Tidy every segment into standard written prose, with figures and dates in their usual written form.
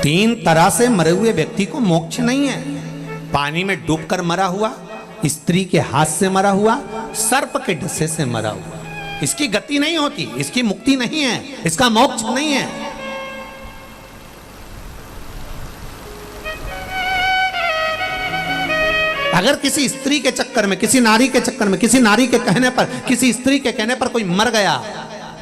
तीन तरह से मरे हुए व्यक्ति को मोक्ष नहीं है। पानी में डूबकर मरा हुआ, स्त्री के हाथ से मरा हुआ, सर्प के डसे से मरा हुआ, इसकी गति नहीं होती, इसकी मुक्ति नहीं है, इसका मोक्ष नहीं है। अगर किसी स्त्री के चक्कर में, किसी नारी के चक्कर में, किसी नारी के कहने पर, किसी स्त्री के कहने पर कोई मर गया,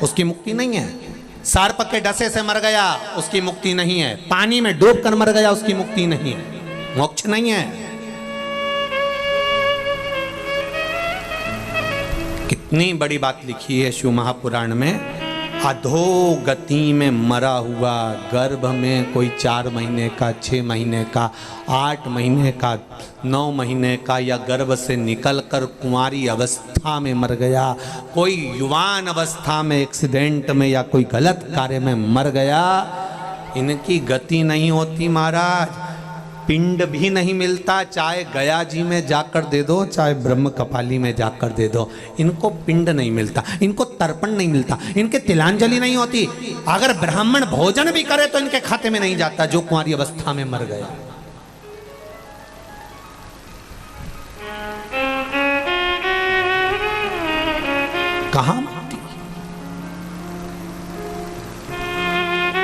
उसकी मुक्ति नहीं है। सर्प के डसे से मर गया, उसकी मुक्ति नहीं है। पानी में डूबकर मर गया, उसकी मुक्ति नहीं है, मोक्ष नहीं है। कितनी बड़ी बात लिखी है शिव महापुराण में। अधोगति में मरा हुआ, गर्भ में कोई 4 महीने का, 6 महीने का, 8 महीने का, 9 महीने का, या गर्भ से निकलकर कुंवारी अवस्था में मर गया, कोई युवान अवस्था में एक्सीडेंट में या कोई गलत कार्य में मर गया, इनकी गति नहीं होती महाराज। पिंड भी नहीं मिलता, चाहे गया जी में जाकर दे दो, चाहे ब्रह्म कपाली में जाकर दे दो, इनको पिंड नहीं मिलता, इनको तर्पण नहीं मिलता, इनके तिलांजलि नहीं होती। अगर ब्राह्मण भोजन भी करे तो इनके खाते में नहीं जाता, जो कुंवारी अवस्था में मर गया। कहां मुक्ति?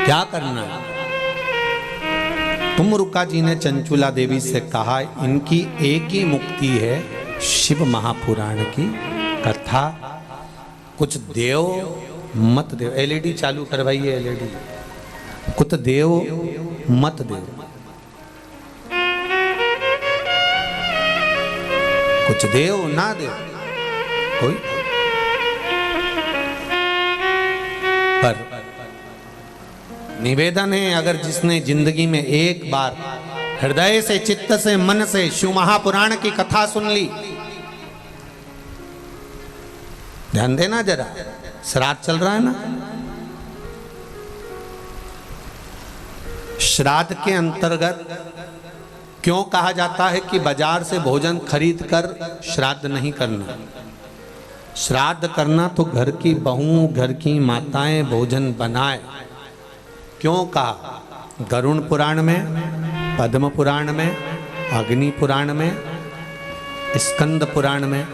क्या करना है? तुमरुका जी ने चंचुला देवी से कहा, इनकी एक ही मुक्ति है, शिव महापुराण की कथा। कुछ देव मत देव। एलईडी चालू करवाइए, एलईडी। कुछ देव मत देव, कुछ देव ना देव, कोई पर निवेदन है, अगर जिसने जिंदगी में एक बार हृदय से, चित्त से, मन से शिव महापुराण की कथा सुन ली, ध्यान देना जरा, श्राद्ध चल रहा है ना, श्राद्ध के अंतर्गत क्यों कहा जाता है कि बाजार से भोजन खरीद कर श्राद्ध नहीं करना? श्राद्ध करना तो घर की बहू, घर की माताएं भोजन बनाए। क्यों कहा? गरुण पुराण में, पद्म पुराण में, अग्नि पुराण में, स्कंद पुराण में,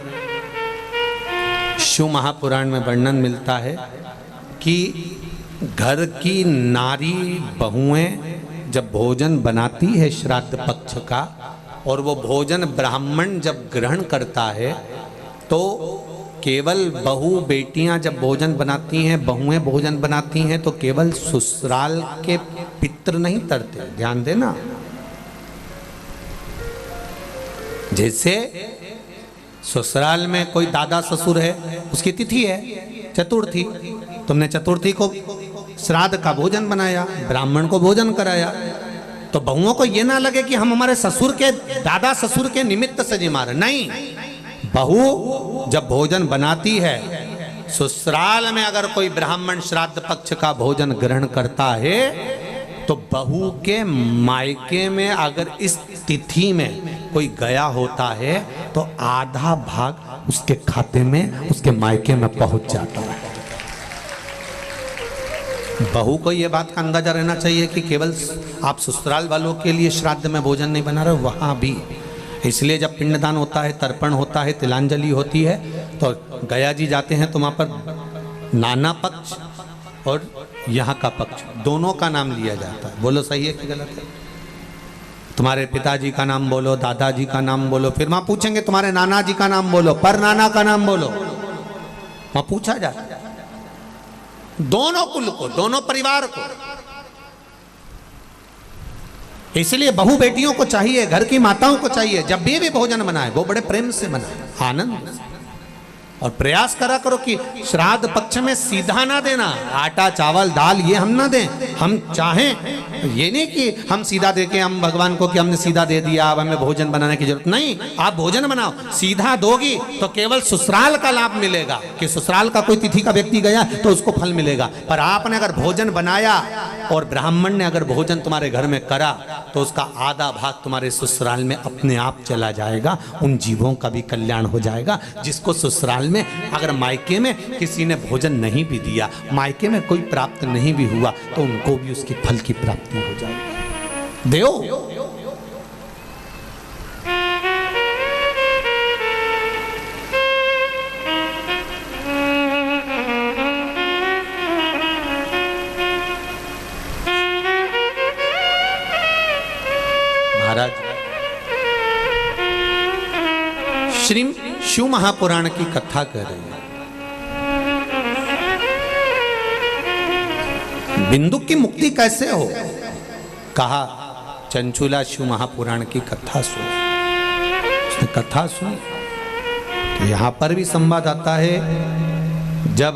शिव महापुराण में वर्णन मिलता है कि घर की नारी बहुएं जब भोजन बनाती है श्राद्ध पक्ष का, और वो भोजन ब्राह्मण जब ग्रहण करता है, तो केवल बहू बेटियां जब भोजन बनाती हैं, बहुएं भोजन बनाती हैं, तो केवल ससुराल के पितृ नहीं तरते। ध्यान देना, जैसे ससुराल में कोई दादा ससुर है, उसकी तिथि है चतुर्थी, तुमने चतुर्थी को श्राद्ध का भोजन बनाया, ब्राह्मण को भोजन कराया, तो बहुओं को ये ना लगे कि हम हमारे ससुर के, दादा ससुर के निमित्त से जी मारे। नहीं, बहू जब भोजन बनाती है, ससुराल में अगर कोई ब्राह्मण श्राद्ध पक्ष का भोजन ग्रहण करता है, तो बहू के मायके में अगर इस तिथि में कोई गया होता है, तो आधा भाग उसके खाते में, उसके मायके में पहुंच जाता है। बहू को यह बात का अंदाजा रहना चाहिए कि केवल आप ससुराल वालों के लिए श्राद्ध में भोजन नहीं बना रहे, वहां भी। इसलिए जब पिंडदान होता है, तर्पण होता है, तिलांजलि होती है, तो गया जी जाते हैं, तो वहाँ पर नाना पक्ष और यहाँ का पक्ष दोनों का नाम लिया जाता है। बोलो सही है कि गलत है? तुम्हारे पिताजी का नाम बोलो, दादाजी का नाम बोलो, फिर वहाँ पूछेंगे तुम्हारे नाना जी का नाम बोलो, पर नाना का नाम बोलो, वहाँ पूछा जाता है। दोनों कुल को, दोनों परिवार को। इसलिए बहू बेटियों को चाहिए, घर की माताओं को चाहिए, जब भी भोजन बनाए वो बड़े प्रेम से बनाए, आनंद से। और प्रयास करा करो कि श्राद्ध पक्ष में सीधा ना देना, आटा चावल दाल ये हम ना दें। हम चाहें ये नहीं कि हम सीधा दे के हम भगवान को कि हमने सीधा दे दिया, अब हमें भोजन बनाने की जरूरत नहीं। आप भोजन बनाओ, सीधा दोगी तो केवल ससुराल का लाभ मिलेगा, कि ससुराल का कोई तिथि का व्यक्ति गया तो उसको फल मिलेगा। पर आपने अगर भोजन बनाया और ब्राह्मण ने अगर भोजन तुम्हारे घर में करा, तो उसका आधा भाग तुम्हारे ससुराल में अपने आप चला जाएगा। उन जीवों का भी कल्याण हो जाएगा, जिसको ससुराल में, अगर मायके में किसी ने भोजन नहीं भी दिया, मायके में कोई प्राप्त नहीं भी हुआ, तो उनको भी उसकी फल की प्राप्ति हो जाएगी। देओ। महाराज श्री शिव महापुराण की कथा कर रहे हैं। बिंदु की मुक्ति कैसे हो? कहा चंचुला शिव महापुराण की कथा सुन। उसने कथा सुनी तो यहां पर भी संवाद आता है। जब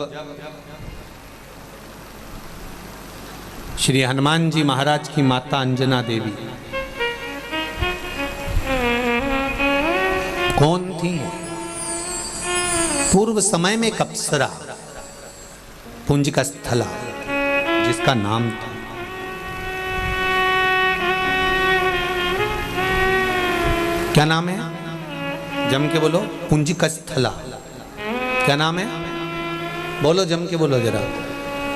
श्री हनुमान जी महाराज की माता अंजना देवी कौन थी? पूर्व समय में एक अप्सरा पुंजकस्थला जिसका नाम था। क्या नाम है? जम के बोलो। पुंजकस्थला क्या नाम है? बोलो, जम के बोलो जरा।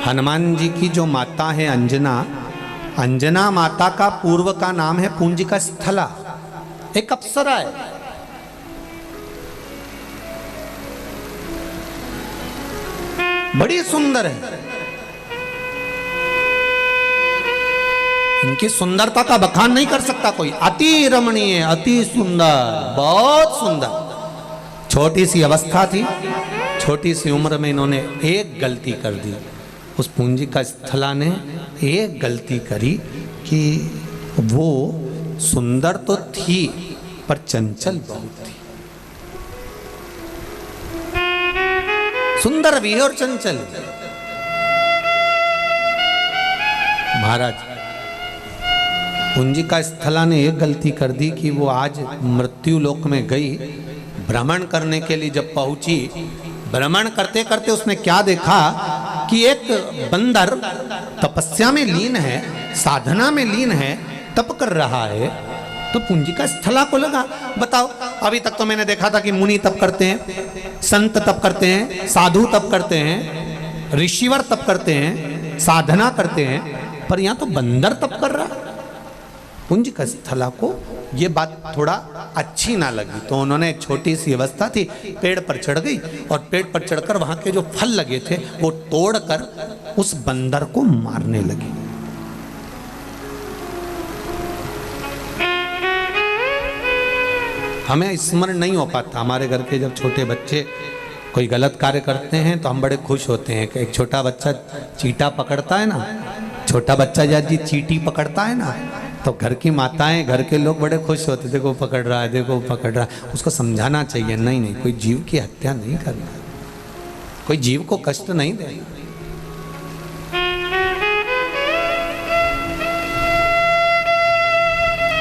हनुमान जी की जो माता है अंजना, अंजना माता का पूर्व का नाम है पुंजकस्थला। एक अप्सरा है। बड़ी सुंदर है। इनकी सुंदरता का बखान नहीं कर सकता कोई। अति रमणीय, अति सुंदर, बहुत सुंदर। छोटी सी अवस्था थी, छोटी सी उम्र में इन्होंने एक गलती कर दी। उस पुंजकस्थला ने एक गलती करी कि वो सुंदर तो थी पर चंचल बहुत थी। सुंदर भी और चंचल। महाराज पुंजकस्थला ने एक गलती कर दी कि वो आज मृत्यु लोक में गई। भ्रमण करने के लिए जब पहुंची, भ्रमण करते करते उसने क्या देखा कि एक बंदर तपस्या में लीन है, साधना में लीन है, तप कर रहा है। तो पुंजकस्थला को लगा, बताओ अभी तक तो मैंने देखा था कि मुनि तप करते हैं, संत तप करते हैं, साधु तप करते हैं, ऋषिवर तप करते हैं, साधना करते हैं, पर यहां तो बंदर तप कर रहा। पुंजकस्थला को ये बात थोड़ा अच्छी ना लगी, तो उन्होंने छोटी सी अवस्था थी, पेड़ पर चढ़ गई और पेड़ पर चढ़कर वहां के जो फल लगे थे वो तोड़कर उस बंदर को मारने लगी। हमें स्मरण नहीं हो पाता। हमारे घर के जब छोटे बच्चे कोई गलत कार्य करते हैं तो हम बड़े खुश होते हैं कि एक छोटा बच्चा चींटा पकड़ता है ना, छोटा बच्चा जब जी चींटी पकड़ता है ना, तो घर की माताएं, घर के लोग बड़े खुश होते, देखो पकड़ रहा है, देखो पकड़ रहा है। उसको समझाना चाहिए, नहीं नहीं, कोई जीव की हत्या नहीं करना, कोई जीव को कष्ट नहीं देना।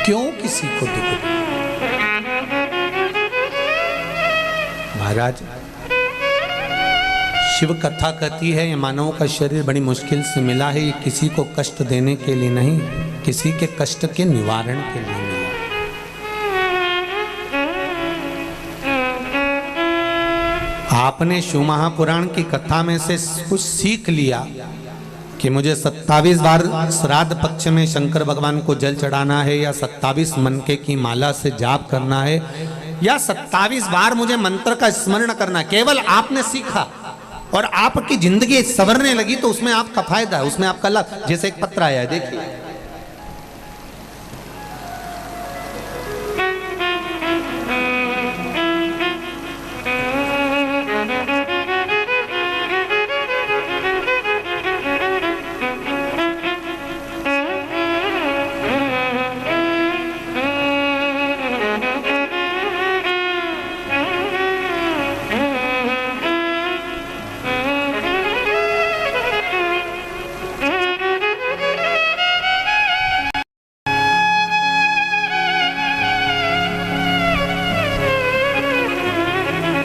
क्यों किसी को दुख? महाराज शिव कथा कहती है ये मानव का शरीर बड़ी मुश्किल से मिला है, ये किसी को कष्ट देने के लिए नहीं, किसी के कष्ट के निवारण के लिए मिला। आपने शिव महापुराण की कथा में से कुछ सीख लिया कि मुझे 27 बार श्राद्ध पक्ष में शंकर भगवान को जल चढ़ाना है, या 27 मनके की माला से जाप करना है, या 27 बार मुझे मंत्र का स्मरण करना। केवल आपने सीखा और आपकी जिंदगी संवरने लगी, तो उसमें आपका फायदा है, उसमें आपका लाभ। जैसे एक पत्र आया है, देखिए।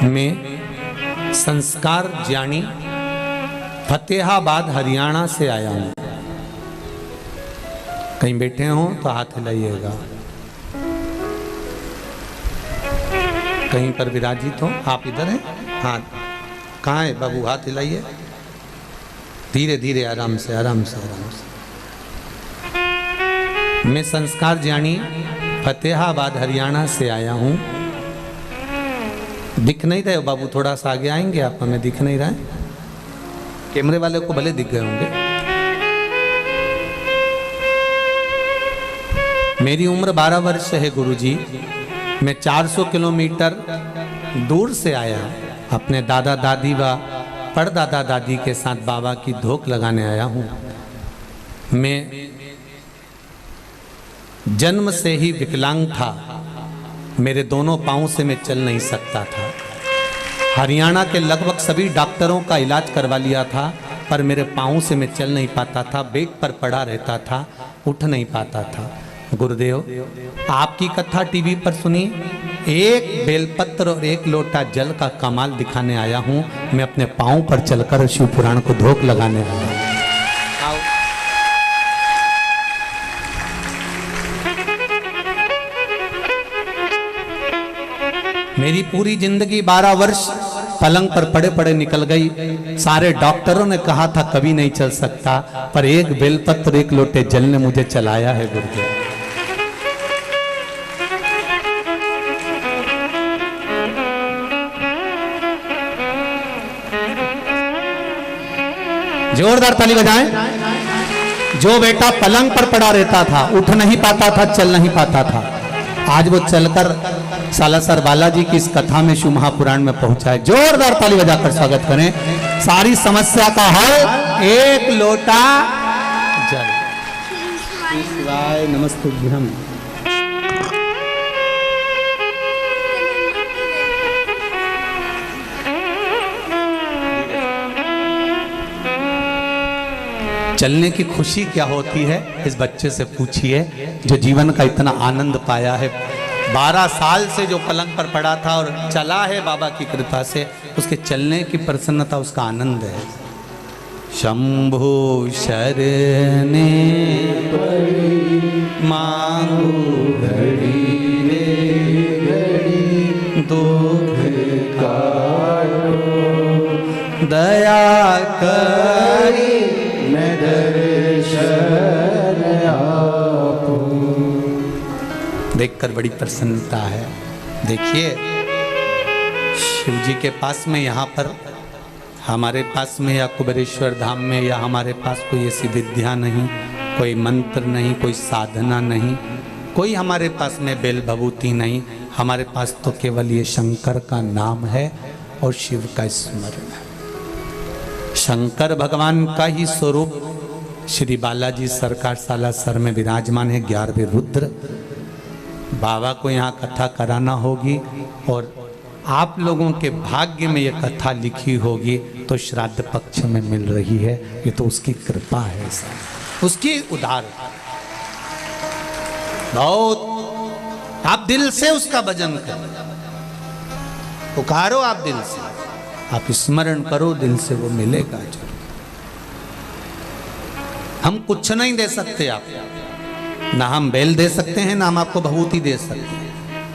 मैं संस्कार जानी फतेहाबाद हरियाणा से आया हूं। कहीं बैठे हो तो हाथ हिलाइएगा, कहीं पर विराजित हो। आप इधर हैं? हाँ, कहाँ है बाबू? हाथ हिलाइए, धीरे धीरे, आराम से आराम से आराम से। मैं संस्कार जानी फतेहाबाद हरियाणा से आया हूँ। दिख नहीं रहे हो बाबू, थोड़ा सा आगे आएंगे आप, हमें दिख नहीं रहा है। कैमरे वाले को भले दिख गए होंगे। मेरी उम्र 12 वर्ष है गुरुजी। मैं 400 किलोमीटर दूर से आया, अपने दादा दादी व परदादा दादी के साथ बाबा की धोख लगाने आया हूँ। मैं जन्म से ही विकलांग था, मेरे दोनों पाँव से मैं चल नहीं सकता था। हरियाणा के लगभग सभी डॉक्टरों का इलाज करवा लिया था, पर मेरे पाँव से मैं चल नहीं पाता था, बेड पर पड़ा रहता था, उठ नहीं पाता था। गुरुदेव, आपकी कथा टीवी पर सुनी, एक बेलपत्र और एक लोटा जल का कमाल दिखाने आया हूँ। मैं अपने पाँव पर चलकर शिव पुराण को धोख लगाने आया हूँ। मेरी पूरी जिंदगी 12 वर्ष पलंग पर पड़े पड़े निकल गई। सारे डॉक्टरों ने कहा था कभी नहीं चल सकता, पर एक बेलपत्र एक लोटे जल ने मुझे चलाया है गुरुदेव। जोरदार ताली बजाएं। जो बेटा पलंग पर पड़ा रहता था, उठ नहीं पाता था, चल नहीं पाता था, आज वो चलकर सालासर बालाजी की इस कथा में शिव महापुराण में पहुंचा है। जोरदार ताली बजाकर स्वागत करें। सारी समस्या का हल एक लोटा जल। शिवाय नमस्तुभ्यं। चलने की खुशी क्या होती है, इस बच्चे से पूछिए जो जीवन का इतना आनंद पाया है। 12 साल से जो पलंग पर पड़ा था और चला है बाबा की कृपा से, उसके चलने की प्रसन्नता, उसका आनंद है। शंभु शरणे मांगू घड़ी रे घड़ी, दुख काटो दया करी मैं दर्शन आपको। देखकर बड़ी प्रसन्नता है। देखिए शिव जी के पास में, यहाँ पर हमारे पास में या कुबेरेश्वर धाम में या हमारे पास कोई ऐसी विद्या नहीं, कोई मंत्र नहीं, कोई साधना नहीं, कोई हमारे पास में बेल भभूति नहीं। हमारे पास तो केवल ये शंकर का नाम है और शिव का स्मरण है। शंकर भगवान का ही स्वरूप श्री बालाजी सरकार सालासर में विराजमान है। 11वें रुद्र बाबा को यहाँ कथा कराना होगी और आप लोगों के भाग्य में ये कथा लिखी होगी तो श्राद्ध पक्ष में मिल रही है। ये तो उसकी कृपा है, उसकी उदार। बहुत आप दिल से उसका भजन करो, पुकारो आप दिल से, आप स्मरण करो दिल से, वो मिलेगा जरूर। हम कुछ नहीं दे सकते आप, ना हम बेल दे सकते हैं, ना हम आपको भभूति दे सकते हैं,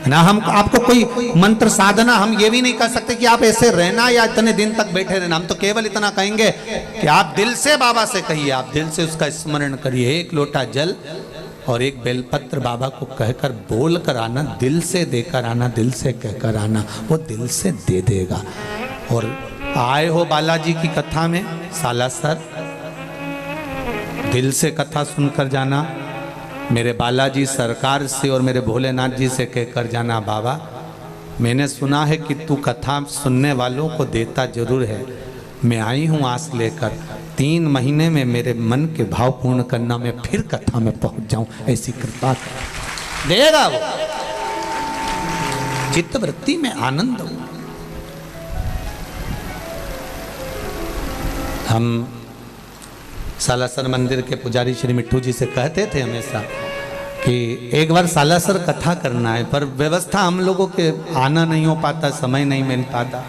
ना हम आपको कोई मंत्र साधना, हम ये भी नहीं कर सकते कि आप ऐसे रहना या इतने दिन तक बैठे रहना। हम तो केवल इतना कहेंगे कि आप दिल से बाबा से कहिए, आप दिल से उसका स्मरण करिए। एक लोटा जल और एक बेलपत्र बाबा को कहकर बोल कर आना, दिल से देकर आना, दिल से कहकर आना, वो दिल से दे देगा। और आए हो बालाजी की कथा में सालासर, दिल से कथा सुनकर जाना। मेरे बालाजी सरकार से और मेरे भोलेनाथ जी से कहकर जाना, बाबा मैंने सुना है कि तू कथा सुनने वालों को देता जरूर है। मैं आई हूँ आस लेकर, 3 महीने में मेरे मन के भाव पूर्ण करना, मैं फिर कथा में पहुंच जाऊं, ऐसी कृपा कर देगा वो। चित्त वृत्ति में आनंद हो। हम सालासर मंदिर के पुजारी श्री मिट्ठू जी से कहते थे हमेशा कि एक बार सालासर कथा करना है, पर व्यवस्था हम लोगों के आना नहीं हो पाता, समय नहीं मिल पाता।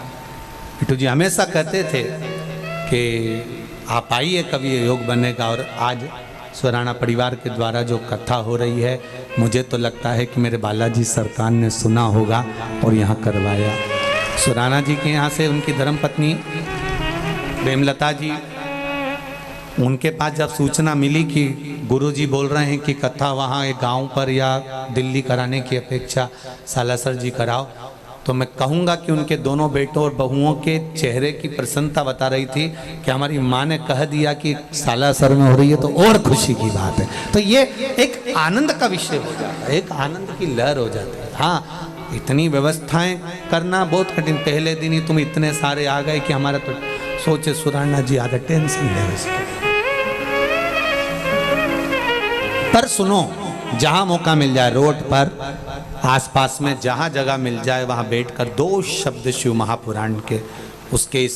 मिट्ठू जी हमेशा कहते थे कि आप आइए, कभी योग बनेगा। और आज स्वराणा परिवार के द्वारा जो कथा हो रही है, मुझे तो लगता है कि मेरे बालाजी सरकार ने सुना होगा और यहाँ करवाया। स्वराणा जी के यहाँ से उनकी धर्मपत्नी प्रेमलता जी उनके पास जब सूचना मिली कि गुरुजी बोल रहे हैं कि कथा वहाँ एक गांव पर या दिल्ली कराने की अपेक्षा सालासर जी कराओ, तो मैं कहूँगा कि उनके दोनों बेटों और बहुओं के चेहरे की प्रसन्नता बता रही थी कि हमारी माँ ने कह दिया कि सालासर में हो रही है तो और खुशी की बात है। तो ये एक आनंद का विषय हो जाता है, एक आनंद की लहर हो जाती है। हाँ, इतनी व्यवस्थाएं करना बहुत कठिन, पहले दिन ही तुम इतने सारे आ गए कि हमारा तो सोचे सुराना जी आधा टेंशन ले उसके। पर सुनो, जहां मौका मिल जाए रोड पर आसपास में जहां जगह मिल जाए वहां बैठकर 2 शब्द शिव महापुराण के उसके इस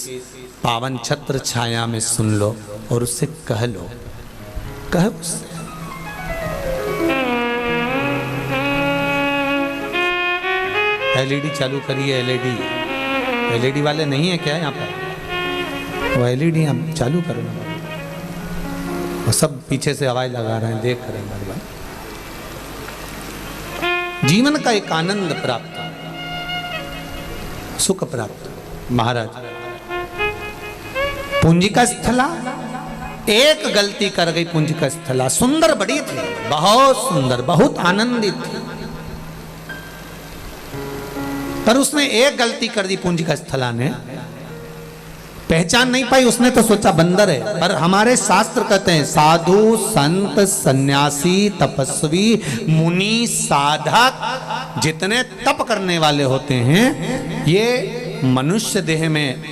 पावन छत्र छाया में सुन लो और उससे कह लो, कह उससे। एलईडी चालू करिए, एलईडी वाले नहीं है क्या यहाँ पर? वो एलईडी हम चालू करो ना, वो सब पीछे से हवाएं लगा रहे हैं, देख रहे हैं बार बार। जीवन का एक आनंद प्राप्त, सुख प्राप्त। महाराज पूंजी का स्थला, एक गलती कर गई पूंजी का स्थला, सुंदर बड़ी थी, बहुत सुंदर, बहुत आनंदित थी, पर उसने एक गलती कर दी पूंजी का स्थला ने, पहचान नहीं पाई। उसने तो सोचा बंदर है, पर हमारे शास्त्र कहते हैं साधु संत सन्यासी तपस्वी मुनि साधक जितने तप करने वाले होते हैं, ये मनुष्य देह में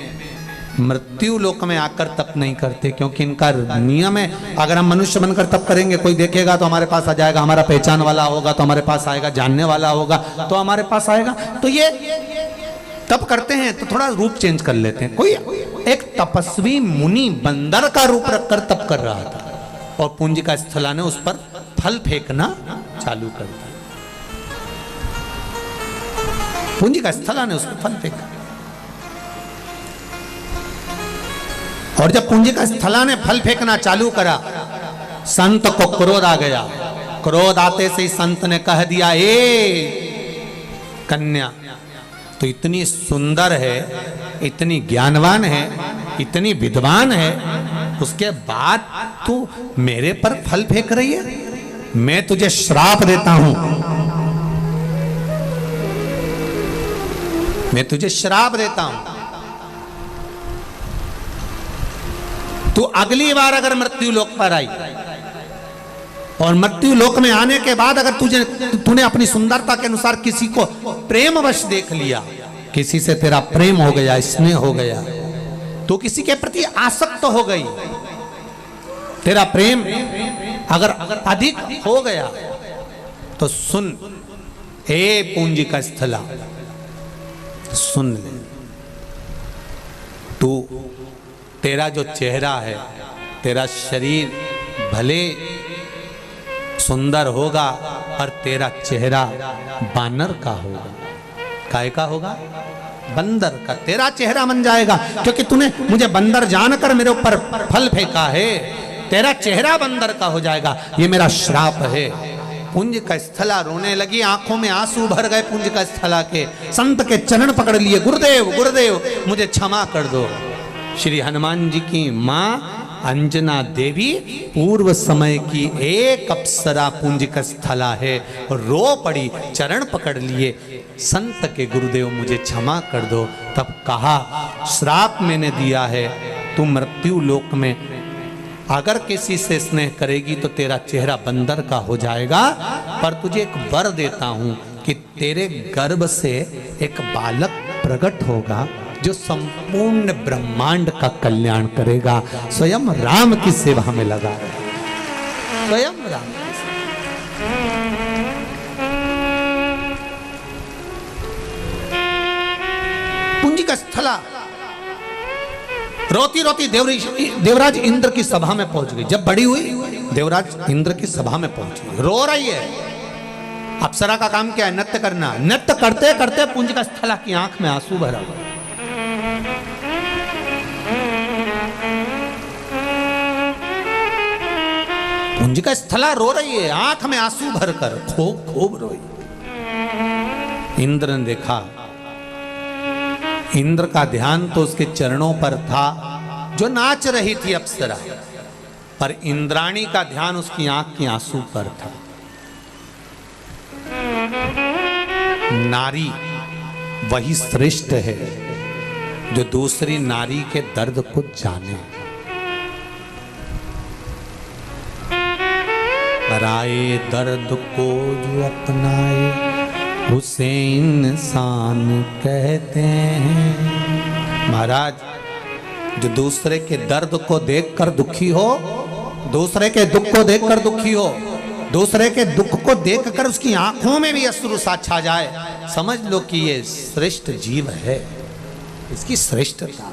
मृत्यु लोक में आकर तप नहीं करते, क्योंकि इनका नियम है अगर हम मनुष्य बनकर तप करेंगे, कोई देखेगा तो हमारे पास आ जाएगा, हमारा पहचान वाला होगा तो हमारे पास आएगा, जानने वाला होगा तो हमारे पास आएगा। तो ये तप करते हैं तो थोड़ा रूप चेंज कर लेते हैं। कोई एक तपस्वी मुनि बंदर का रूप रखकर तप कर रहा था और पूंजी का स्थला ने उस पर फल फेंकना चालू कर दिया। पूंजी का स्थला ने उस पर फल फेंका और जब पूंजी का स्थला ने फल फेंकना चालू करा, संत को क्रोध आ गया। क्रोध आते से ही संत ने कह दिया, ए कन्या, तो इतनी सुंदर है, इतनी ज्ञानवान है, इतनी विद्वान है, उसके बाद तू मेरे पर फल फेंक रही है? मैं तुझे श्राप देता हूं, मैं तुझे श्राप देता हूं। तू अगली बार अगर मृत्यु लोक पर आई और मृत्यु लोक में आने के बाद अगर तूने अपनी सुंदरता के अनुसार किसी को प्रेमवश देख लिया, किसी से तेरा प्रेम हो गया, स्नेह हो गया, तो किसी के प्रति आसक्त हो गई, तेरा प्रेम अगर अधिक हो गया, तो सुन हे पूंजी का स्थला, सुन ले, तू तेरा जो चेहरा है, तेरा शरीर भले सुंदर होगा पर तेरा चेहरा बानर का होगा। काय का होगा? बंदर का। तेरा चेहरा बन जाएगा क्योंकि तूने मुझे बंदर जानकर मेरे ऊपर फल फेंका है, तेरा चेहरा बंदर का हो जाएगा, ये मेरा श्राप है। पुंज का स्थला रोने लगी, आंखों में आंसू भर गए पुंज का स्थला के। संत के चरण पकड़ लिए, गुरुदेव गुरुदेव मुझे क्षमा कर दो। श्री हनुमान जी की माँ अंजना देवी पूर्व समय की एक अप्सरा पुंज का स्थला है, रो पड़ी, चरण पकड़ लिए, संत के गुरुदेव मुझे क्षमा कर दो। तब कहा श्राप मैंने दिया है, तू मृत्यु लोक में अगर किसी से स्नेह करेगी तो तेरा चेहरा बंदर का हो जाएगा, पर तुझे एक वर देता हूं कि तेरे गर्भ से एक बालक प्रकट होगा जो संपूर्ण ब्रह्मांड का कल्याण करेगा। स्वयं राम की सेवा में लगा है, स्वयं राम की सेवा। पुंज का स्थला रोती रोती देवराज इंद्र की सभा में पहुंच गई। जब बड़ी हुई देवराज इंद्र की सभा में पहुंच गई, रो रही है। अप्सरा का काम क्या है? नृत्य करना। नृत्य करते करते पुंज का स्थला की आंख में आंसू भरा हुआ। पुंज का स्थला रो रही है, आंख में आंसू भरकर खूब खूब रोई। इंद्र ने देखा, इंद्र का ध्यान तो उसके चरणों पर था जो नाच रही थी अप्सरा। पर इंद्राणी का ध्यान उसकी आंख के आंसू पर था। नारी वही श्रेष्ठ है जो दूसरी नारी के दर्द को जाने। पराए दर्द को जो अपनाए उसे इंसान कहते हैं। महाराज, जो दूसरे के दर्द को देखकर दुखी हो, दूसरे के दुख को देखकर दुखी हो, दूसरे के दुख को देखकर उसकी आंखों में भी अश्रु सा छा जाए, समझ लो कि ये श्रेष्ठ जीव है, इसकी श्रेष्ठता।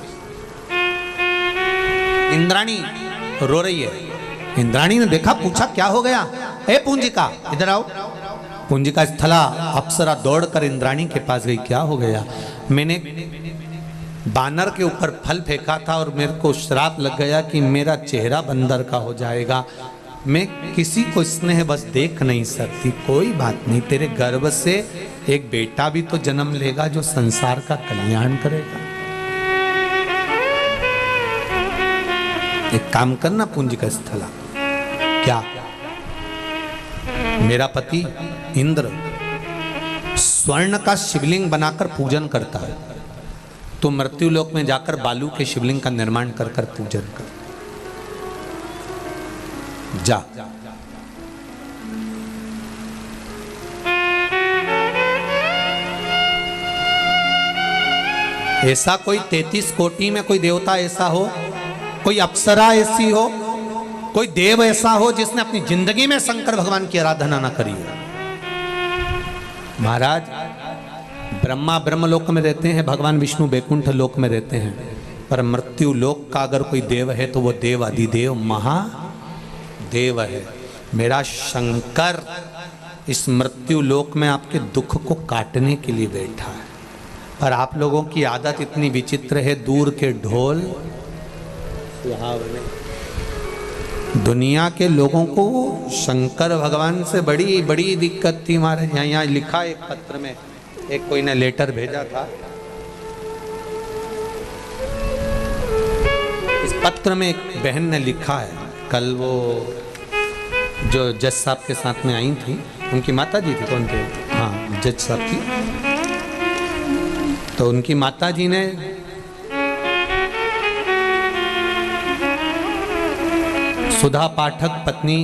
इंद्राणी रो रही है। इंद्राणी ने देखा, पूछा क्या हो गया? ए पूंजिका, इधर आओ। पूंजिका स्थला अप्सरा दौड़कर इंद्राणी के पास गई। क्या हो गया? मैंने बानर के ऊपर फल फेंका था और मेरे को श्राप लग गया कि मेरा चेहरा बंदर का हो जाएगा। मैं किसी को स्नेह बस देख नहीं सकती। कोई बात नहीं, तेरे गर्भ से एक बेटा भी तो जन्म लेगा जो संसार का कल्याण करेगा। एक काम करना पूंजिका स्थला, क्या? मेरा पति इंद्र स्वर्ण का शिवलिंग बनाकर पूजन करता है, तो मृत्यु लोक में जाकर बालू के शिवलिंग का निर्माण कर कर पूजन कर। जा। ऐसा कोई 33 कोटि में कोई देवता ऐसा हो, कोई अप्सरा ऐसी हो, कोई देव ऐसा हो जिसने अपनी जिंदगी में शंकर भगवान की आराधना ना करी हो। महाराज, ब्रह्मा ब्रह्मलोक में रहते हैं, भगवान विष्णु बैकुंठ लोक में रहते हैं, पर मृत्यु लोक का अगर कोई देव है तो वो देव अधिदेव महादेव है। मेरा शंकर इस मृत्यु लोक में आपके दुख को काटने के लिए बैठा है। पर आप लोगों की आदत इतनी विचित्र है, दूर के ढोल सुहावने। दुनिया के लोगों को शंकर भगवान से बड़ी बड़ी दिक्कत थी। हमारे यहाँ लिखा एक पत्र में, एक कोई ने लेटर भेजा था। इस पत्र में एक बहन ने लिखा है, कल वो जो जज साहब के साथ में आई थी, उनकी माता जी थी, कौन थे? हाँ, जज साहब की। तो उनकी माता जी ने सुधा पाठक पत्नी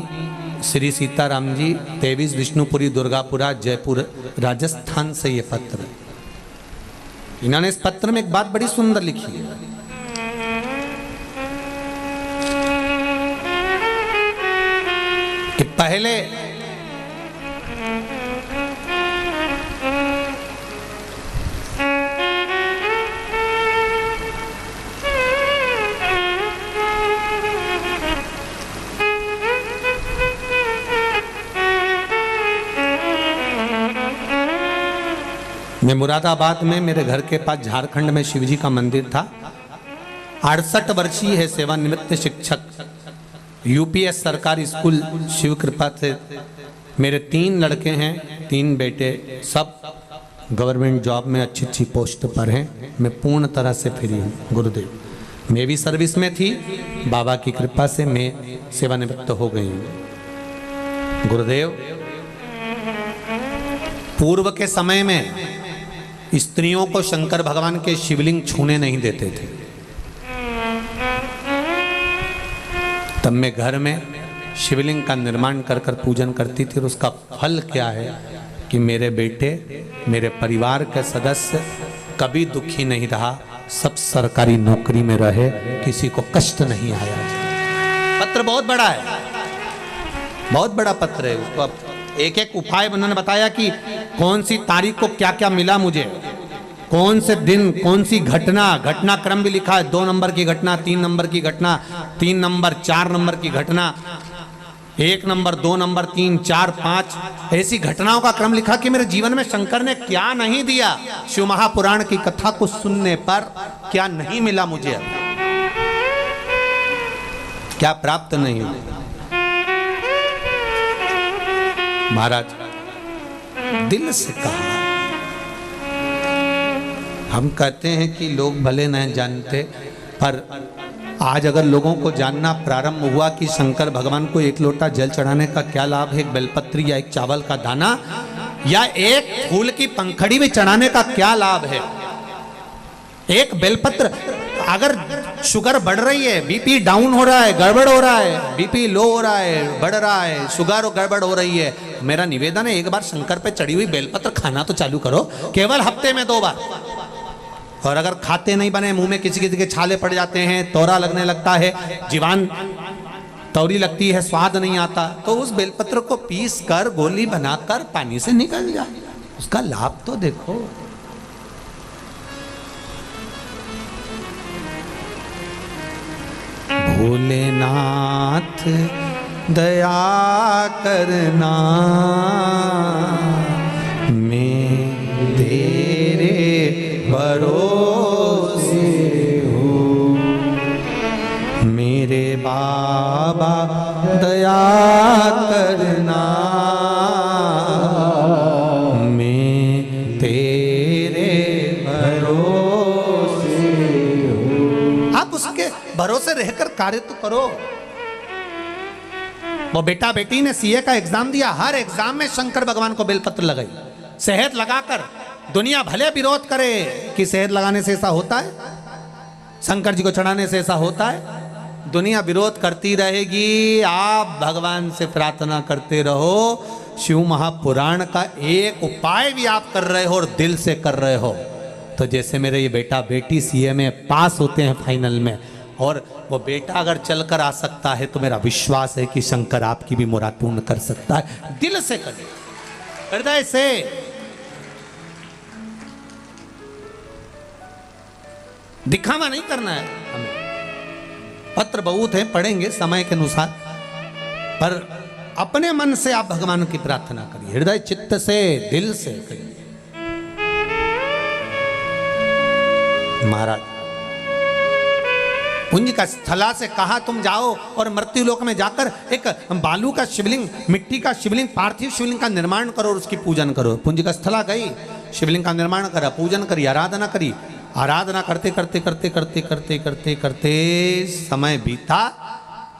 श्री सीताराम जी, 23 विष्णुपुरी दुर्गापुरा जयपुर राजस्थान से ये पत्र। इन्होंने इस पत्र में एक बात बड़ी सुंदर लिखी है कि पहले मैं मुरादाबाद में, मेरे घर के पास झारखंड में शिवजी का मंदिर था। 68 वर्षीय है, सेवानिवृत्त शिक्षक, यूपीएस सरकारी स्कूल। शिव कृपा से मेरे 3 लड़के हैं, 3 बेटे, सब गवर्नमेंट जॉब में अच्छी अच्छी पोस्ट पर हैं। मैं पूर्ण तरह से फ्री हूँ गुरुदेव। मैं भी सर्विस में थी, बाबा की कृपा से मैं सेवानिवृत्त हो गई हूँ गुरुदेव। पूर्व के समय में स्त्रियों को शंकर भगवान के शिवलिंग छूने नहीं देते थे। तब मैं घर में शिवलिंग का निर्माण कर कर पूजन करती थी, और उसका फल क्या है कि मेरे बेटे, मेरे परिवार के सदस्य कभी दुखी नहीं रहा, सब सरकारी नौकरी में रहे, किसी को कष्ट नहीं आया। पत्र बहुत बड़ा है, बहुत बड़ा पत्र है। उसको एक एक उपाय उन्होंने बताया कि कौन सी तारीख को क्या क्या मिला मुझे, कौन से दिन, कौन सी घटना, घटनाक्रम भी लिखा है। 2 नंबर की घटना, 3 नंबर की घटना, 3 नंबर, 4 नंबर की घटना, 1 नंबर, 2 नंबर, 3, 4, 5 ऐसी घटनाओं का क्रम लिखा कि मेरे जीवन में शंकर ने क्या नहीं दिया। शिव महापुराण की कथा को सुनने पर क्या नहीं मिला मुझे, क्या प्राप्त नहीं हुआ। महाराज दिल से कहा। हम कहते हैं कि लोग भले नहीं जानते, पर आज अगर लोगों को जानना प्रारंभ हुआ कि शंकर भगवान को एक लोटा जल चढ़ाने का क्या लाभ है, एक बेलपत्री या एक चावल का दाना या एक फूल की पंखड़ी में चढ़ाने का क्या लाभ है। एक बेलपत्र, अगर शुगर बढ़ रही है, बीपी डाउन हो रहा है, गड़बड़ हो रहा है, बीपी लो हो रहा है, बढ़ रहा है, शुगर और गड़बड़ हो रही है, मेरा निवेदन है एक बार शंकर पे चढ़ी हुई बेलपत्र खाना तो चालू करो, केवल हफ्ते में 2 बार। और अगर खाते नहीं बने, मुंह में किसी किसी के छाले पड़ जाते हैं, तौरा लगने लगता है, जीवान तौरी लगती है, स्वाद नहीं आता, तो उस बेलपत्र को पीस कर गोली बनाकर पानी से निकल जाए, उसका लाभ तो देखो। भोलेनाथ दया करना, मैं तेरे भरोसे हूँ, मेरे बाबा दया करना, मैं तेरे भरोसे हूँ। आप उसके भरोसे रहकर कार्य तो करो। वो बेटा बेटी ने सीए का एग्जाम दिया, हर एग्जाम में शंकर भगवान को बेलपत्र लगाई, शहद लगाकर। दुनिया भले विरोध करे कि शहद लगाने से ऐसा होता है, शंकर जी को चढ़ाने से ऐसा होता है, दुनिया विरोध करती रहेगी। आप भगवान से प्रार्थना करते रहो। शिव महापुराण का एक उपाय भी आप कर रहे हो और दिल से कर रहे हो, तो जैसे मेरे ये बेटा बेटी सीए में पास होते हैं फाइनल में, और वो बेटा अगर चलकर आ सकता है तो मेरा विश्वास है कि शंकर आपकी भी मुराद पूर्ण कर सकता है। दिल से करिए, हृदय से। दिखावा नहीं करना है हमें। पत्र बहुत है, पढ़ेंगे समय के अनुसार, पर अपने मन से आप भगवान की प्रार्थना करिए, हृदय चित्त से, दिल से करिए। महाराज पुंज का स्थला से कहा तुम जाओ और मृत्यु लोक में जाकर एक बालू का शिवलिंग, मिट्टी का शिवलिंग, पार्थिव शिवलिंग का निर्माण करो और उसकी पूजन करो। पुंज का स्थला गई, शिवलिंग का निर्माण करा, पूजन करी, आराधना करी। आराधना करते करते करते करते करते करते करते समय बीता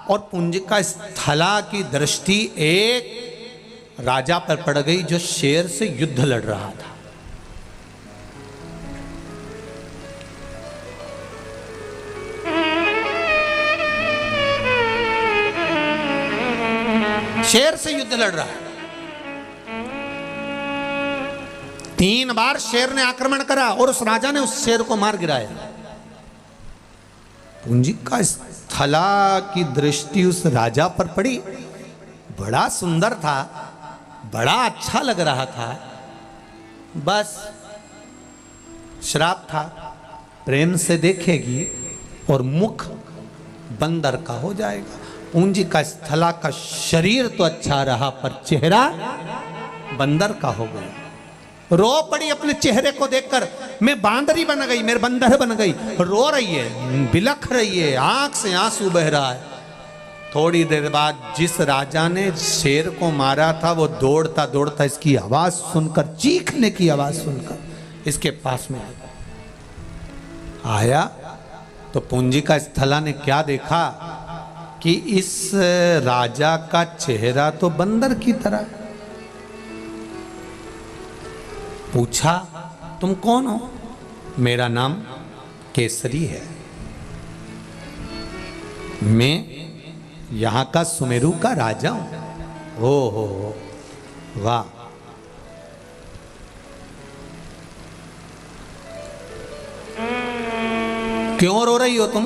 और पुंज का स्थला की दृष्टि एक राजा पर पड़ गई जो शेर से युद्ध लड़ रहा था। शेर से युद्ध लड़ रहा है। 3 बार शेर ने आक्रमण करा और उस राजा ने उस शेर को मार गिराया। पुंज का स्थला की दृष्टि उस राजा पर पड़ी, बड़ा सुंदर था, बड़ा अच्छा लग रहा था, बस श्राप था, प्रेम से देखेगी और मुख बंदर का हो जाएगा। पुंज का स्थला का शरीर तो अच्छा रहा पर चेहरा बंदर का हो गया। रो पड़ी अपने चेहरे को देखकर, मैं बांदरी बन गई, मेरे बंदर बन गई। रो रही है, बिलख रही है, आंख से आंसू बह रहा है। थोड़ी देर बाद जिस राजा ने शेर को मारा था वो दौड़ता दौड़ता इसकी आवाज सुनकर, चीखने की आवाज सुनकर इसके पास में आया तो पुंज का स्थला ने क्या देखा कि इस राजा का चेहरा तो बंदर की तरह। पूछा तुम कौन हो? मेरा नाम केसरी है, मैं यहां का सुमेरु का राजा हूं। ओ हो वाह, क्यों रो रही हो तुम?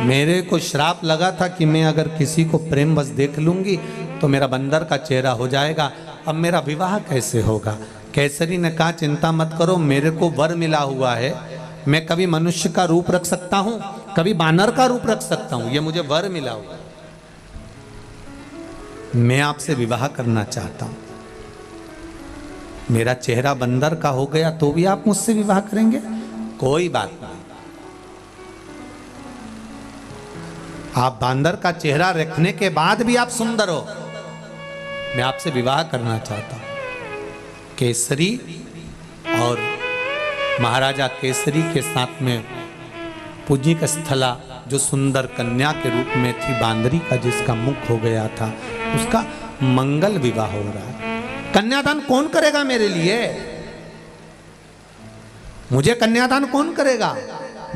मेरे को श्राप लगा था कि मैं अगर किसी को प्रेम बस देख लूंगी तो मेरा बंदर का चेहरा हो जाएगा, अब मेरा विवाह कैसे होगा? केसरी ने कहा चिंता मत करो, मेरे को वर मिला हुआ है, मैं कभी मनुष्य का रूप रख सकता हूं, कभी बानर का रूप रख सकता हूं, ये मुझे वर मिला हुआ है। मैं आपसे विवाह करना चाहता हूं, मेरा चेहरा बंदर का हो गया तो भी आप मुझसे विवाह करेंगे? कोई बात नहीं, आप बांदर का चेहरा रखने के बाद भी आप सुंदर हो, मैं आपसे विवाह करना चाहता हूं। केसरी और महाराजा केसरी के साथ में पूज्य का स्थला जो सुंदर कन्या के रूप में थी, बांदरी का जिसका मुख हो गया था, उसका मंगल विवाह हो रहा है। कन्यादान कौन करेगा मेरे लिए? मुझे कन्यादान कौन करेगा?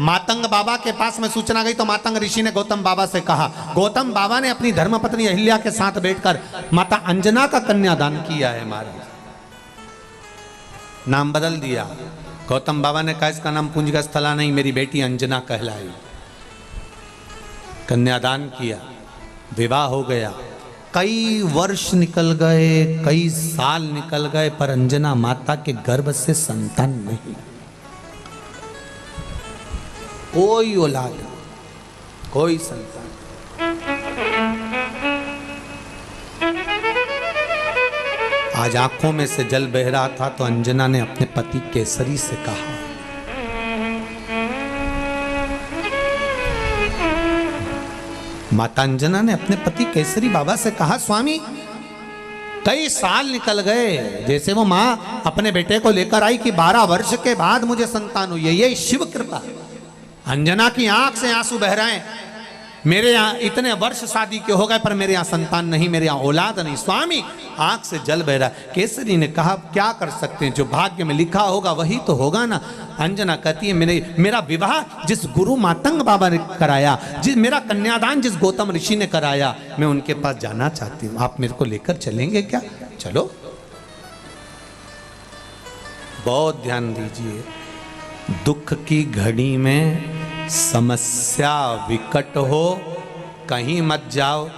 मातंग बाबा के पास में सूचना गई तो मातंग ऋषि ने गौतम बाबा से कहा। गौतम बाबा ने अपनी धर्मपत्नी अहिल्या के साथ बैठकर माता अंजना का कन्यादान किया है। महाराज नाम बदल दिया। गौतम बाबा ने कहा इसका नाम पुंज का स्थला नहीं, मेरी बेटी अंजना कहलाई। कन्यादान किया, विवाह हो गया। कई वर्ष निकल गए, कई साल निकल गए, पर अंजना माता के गर्भ से संतान नहीं, कोई औलाद, कोई संतान। आज आंखों में से जल बह रहा था तो अंजना ने अपने पति केसरी से कहा, माता अंजना ने अपने पति केसरी बाबा से कहा, स्वामी कई साल निकल गए, जैसे वो माँ अपने बेटे को लेकर आई कि 12 वर्ष के बाद मुझे संतान हुई है, ये शिव कृपा। अंजना की आंख से आंसू बह रहे हैं, मेरे यहाँ इतने वर्ष शादी के हो गए पर मेरे यहाँ संतान नहीं, मेरे यहाँ औलाद नहीं। स्वामी आंख से जल बह रहा है। केसरी ने कहा क्या कर सकते हैं, जो भाग्य में लिखा होगा वही तो होगा ना। अंजना कहती है मेरा विवाह जिस गुरु मातंग बाबा ने कराया, मेरा कन्यादान जिस गौतम ऋषि ने कराया, मैं उनके पास जाना चाहती हूँ, आप मेरे को लेकर चलेंगे क्या? चलो। बहुत ध्यान दीजिए, दुख की घड़ी में समस्या विकट हो कहीं मत जाओ।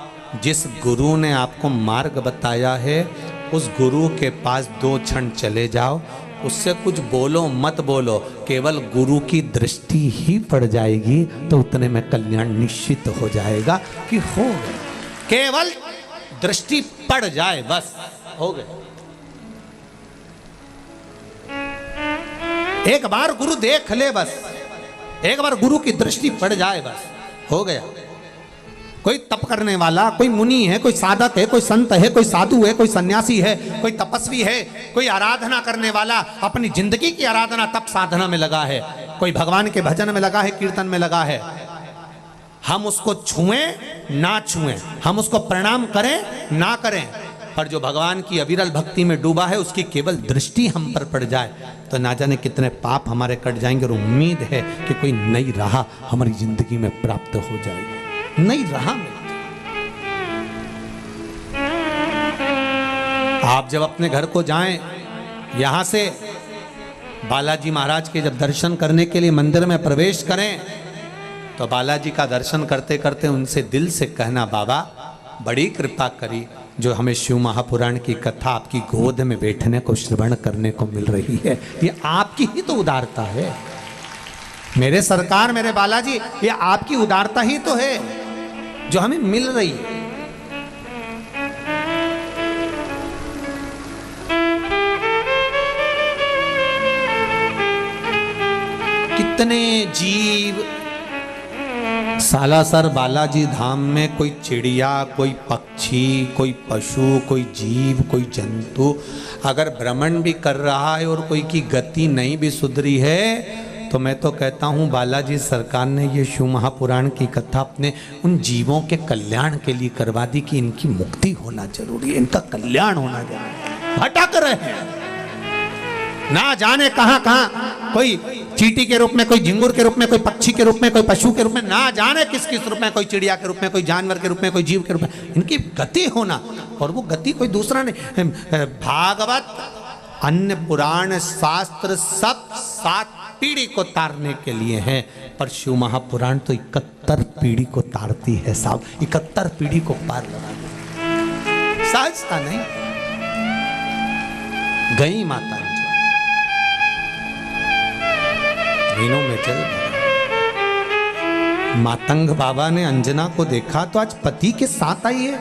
जिस गुरु ने आपको मार्ग बताया है उस गुरु के पास 2 क्षण चले जाओ, उससे कुछ बोलो मत बोलो, केवल गुरु की दृष्टि ही पड़ जाएगी तो उतने में कल्याण निश्चित हो जाएगा कि हो गया। केवल दृष्टि पड़ जाए बस हो गया। एक बार गुरु देख ले बस, एक बार गुरु की दृष्टि पड़ जाए बस हो गया। कोई तप करने वाला, कोई मुनि है, कोई साधक है, कोई संत है, कोई साधु है, कोई सन्यासी है, कोई तपस्वी है, कोई आराधना करने वाला अपनी जिंदगी की आराधना तप साधना में लगा है, कोई भगवान के भजन में लगा है, कीर्तन में लगा है। हम उसको छुएं ना छुएं, हम उसको प्रणाम करें ना करें, पर जो भगवान की अविरल भक्ति में डूबा है उसकी केवल दृष्टि हम पर पड़ जाए तो ना जाने कितने पाप हमारे कट जाएंगे। और उम्मीद है कि कोई नई राह हमारी जिंदगी में प्राप्त हो जाएगी। नई राह में आप जब अपने घर को जाएं, यहां से बालाजी महाराज के जब दर्शन करने के लिए मंदिर में प्रवेश करें तो बालाजी का दर्शन करते करते उनसे दिल से कहना, बाबा बड़ी कृपा करी जो हमें शिव महापुराण की कथा आपकी गोद में बैठने को श्रवण करने को मिल रही है। ये आपकी ही तो उदारता है मेरे सरकार, मेरे बालाजी, ये आपकी उदारता ही तो है जो हमें मिल रही है। कितने जीव सालासर बालाजी धाम में, कोई चिड़िया, कोई पक्षी, कोई पशु, कोई जीव, कोई जंतु अगर भ्रमण भी कर रहा है और कोई की गति नहीं भी सुधरी है तो मैं तो कहता हूँ बालाजी सरकार ने ये शिव महापुराण की कथा अपने उन जीवों के कल्याण के लिए करवा दी कि इनकी मुक्ति होना जरूरी है, इनका कल्याण होना जरूरी। भटक रहे हैं ना जाने कहां कहां, कोई चींटी के रूप में, कोई झिंगुर के रूप में, कोई पक्षी के रूप में, कोई पशु के रूप में, ना जाने किस किस रूप में, कोई चिड़िया के रूप में, कोई जानवर के रूप में, कोई जीव के रूप में, इनकी गति होना। और वो गति कोई दूसरा नहीं, भागवत अन्य पुराण शास्त्र सब 7 पीढ़ी को तारने के लिए है, पर शिव महापुराण तो 71 पीढ़ी को तारती है साहब, 71 पीढ़ी को पार लगा दी। सहजता नहीं गई माता दिनों में चल। मातंग बाबा ने अंजना को देखा तो आज पति के साथ आई है।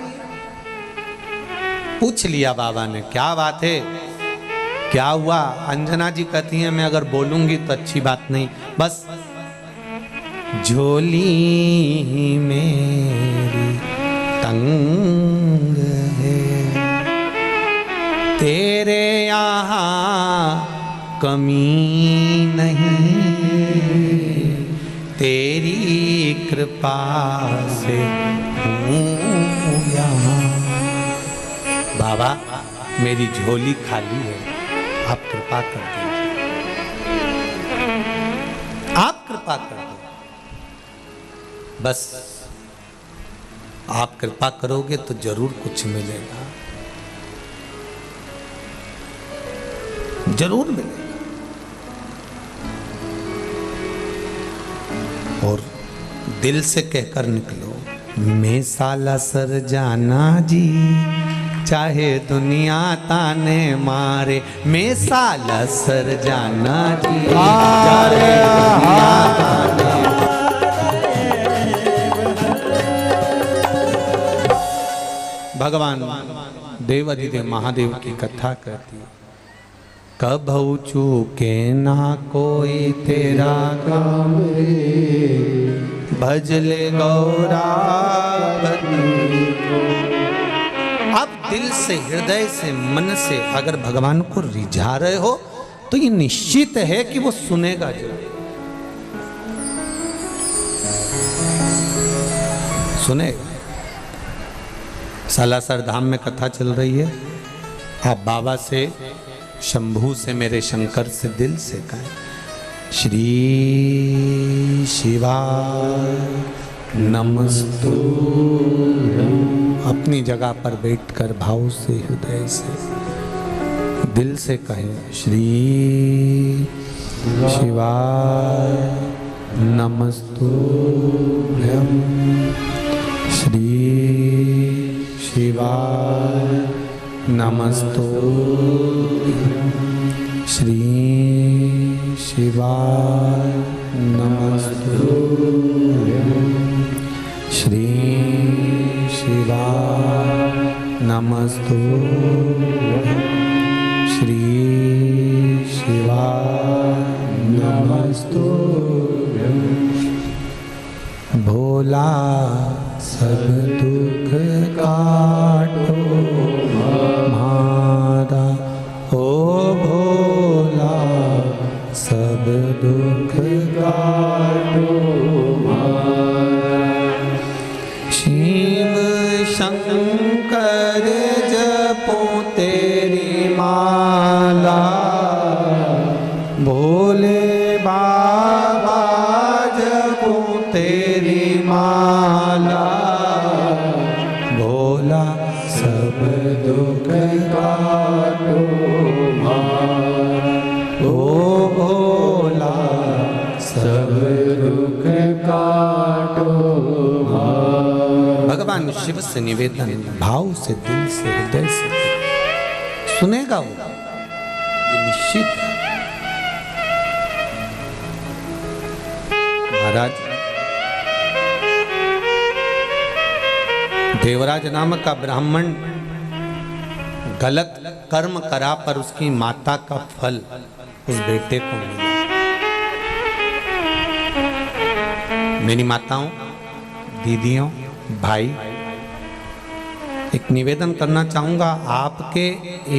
पूछ लिया बाबा ने क्या बात है, क्या हुआ? अंजना जी कहती हैं मैं अगर बोलूंगी तो अच्छी बात नहीं, बस झोली मेरी तंग है, तेरे यहाँ कमी नहीं, तेरी कृपा से हूँ यहाँ। बाबा मेरी झोली खाली है, आप कृपा कर दीजिए, आप कृपा कर दीजिए। बस आप कृपा करोगे तो जरूर कुछ मिलेगा, जरूर मिलेगा। और दिल से कहकर निकलो, मैं साला सर जाना जी, चाहे दुनिया ताने मारे, मैं साला सर जाना जी, चाहे दुनिया ताने मारे। भगवान देवाधिदेव महादेव की कथा कहती है, कभू चूके ना कोई तेरा काम रे, भजले गौरापति। अब दिल से, हृदय से, मन से अगर भगवान को रिझा रहे हो तो ये निश्चित है कि वो सुनेगा जरूर, सुनेगा। सालासर धाम में कथा चल रही है, आप बाबा से, शंभू से, मेरे शंकर से दिल से कहें, श्री शिवाय नमस्तुभ्यं। अपनी जगह पर बैठकर भाव से, हृदय से, दिल से कहें, श्री शिवाय नमस्तुभ्यं, श्री शिवाय नमस्तुभ्यं, श्री शिवाय नमस्तुभ्यं, श्री शिवाय नमस्तुभ्यं, श्री शिवाय नमस्तुभ्यं। भोला सब दुख काटो हमारा, ओ भोला सब दुख काटो हमारा। शिव शंकर जपो तेरी माला, भोले बाबा जपो तेरी माला, भोला सब दुख काटो हमारा, ओ भोला सब दुख काटो हमारा। भगवान शिव से निवेदन, भाव से, दिल से, हृदय से सुनेगा वो, ये निश्चित है। महाराज देवराज नामक का ब्राह्मण गलत कर्म करा पर उसकी माता का फल उस बेटे को मिला। मेरी माताओं, दीदियों, भाई, एक निवेदन करना चाहूंगा, आपके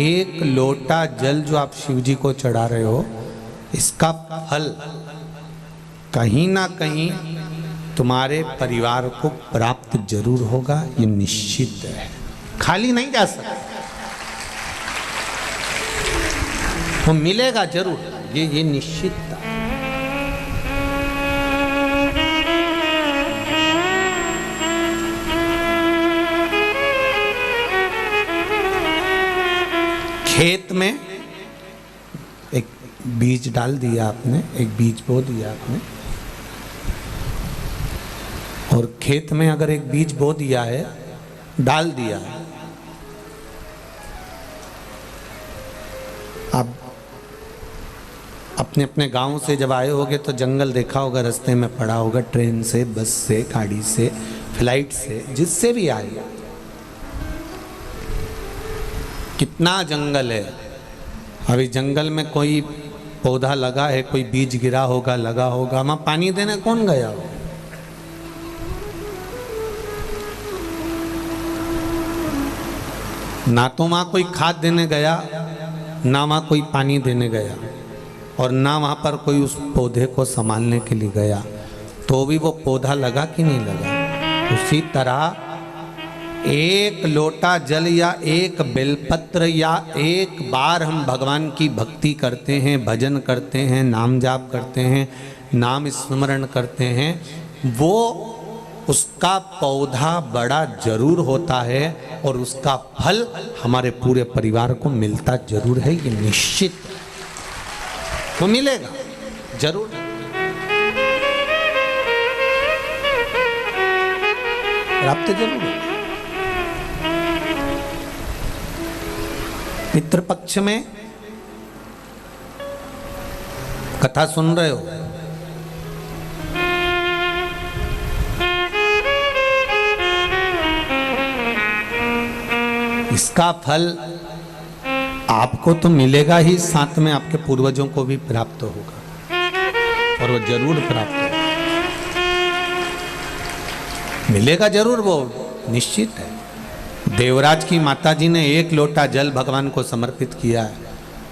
एक लोटा जल जो आप शिव जी को चढ़ा रहे हो, इसका फल कहीं ना कहीं तुम्हारे परिवार को प्राप्त जरूर होगा, ये निश्चित है, खाली नहीं जा सकता, वो मिलेगा जरूर, ये निश्चित था। खेत में एक बीज डाल दिया आपने, एक बीज बो दिया आपने, और खेत में अगर एक बीज बो दिया है, डाल दिया है, अब अपने अपने गांव से जब आए होगे तो जंगल देखा होगा, रास्ते में पड़ा होगा, ट्रेन से, बस से, गाड़ी से, फ्लाइट से, जिससे भी आए, कितना जंगल है। अभी जंगल में कोई पौधा लगा है, कोई बीज गिरा होगा, लगा होगा, वहां पानी देने कौन गया हो? ना तो वहां कोई खाद देने गया, ना वहां कोई पानी देने गया, और ना वहां पर कोई उस पौधे को संभालने के लिए गया। तो भी वो पौधा लगा कि नहीं लगा। उसी तरह एक लोटा जल या एक बेलपत्र या एक बार हम भगवान की भक्ति करते हैं, भजन करते हैं, नाम जाप करते हैं, नाम स्मरण करते हैं, वो उसका पौधा बड़ा जरूर होता है और उसका फल हमारे पूरे परिवार को मिलता जरूर है। ये निश्चित वो मिलेगा जरूर। प्राप्त जरूर है। पितृ पक्ष में कथा सुन रहे हो, इसका फल आपको तो मिलेगा ही, साथ में आपके पूर्वजों को भी प्राप्त होगा और वो जरूर प्राप्त होगा, मिलेगा जरूर, वो निश्चित है। देवराज की माता जी ने एक लोटा जल भगवान को समर्पित किया है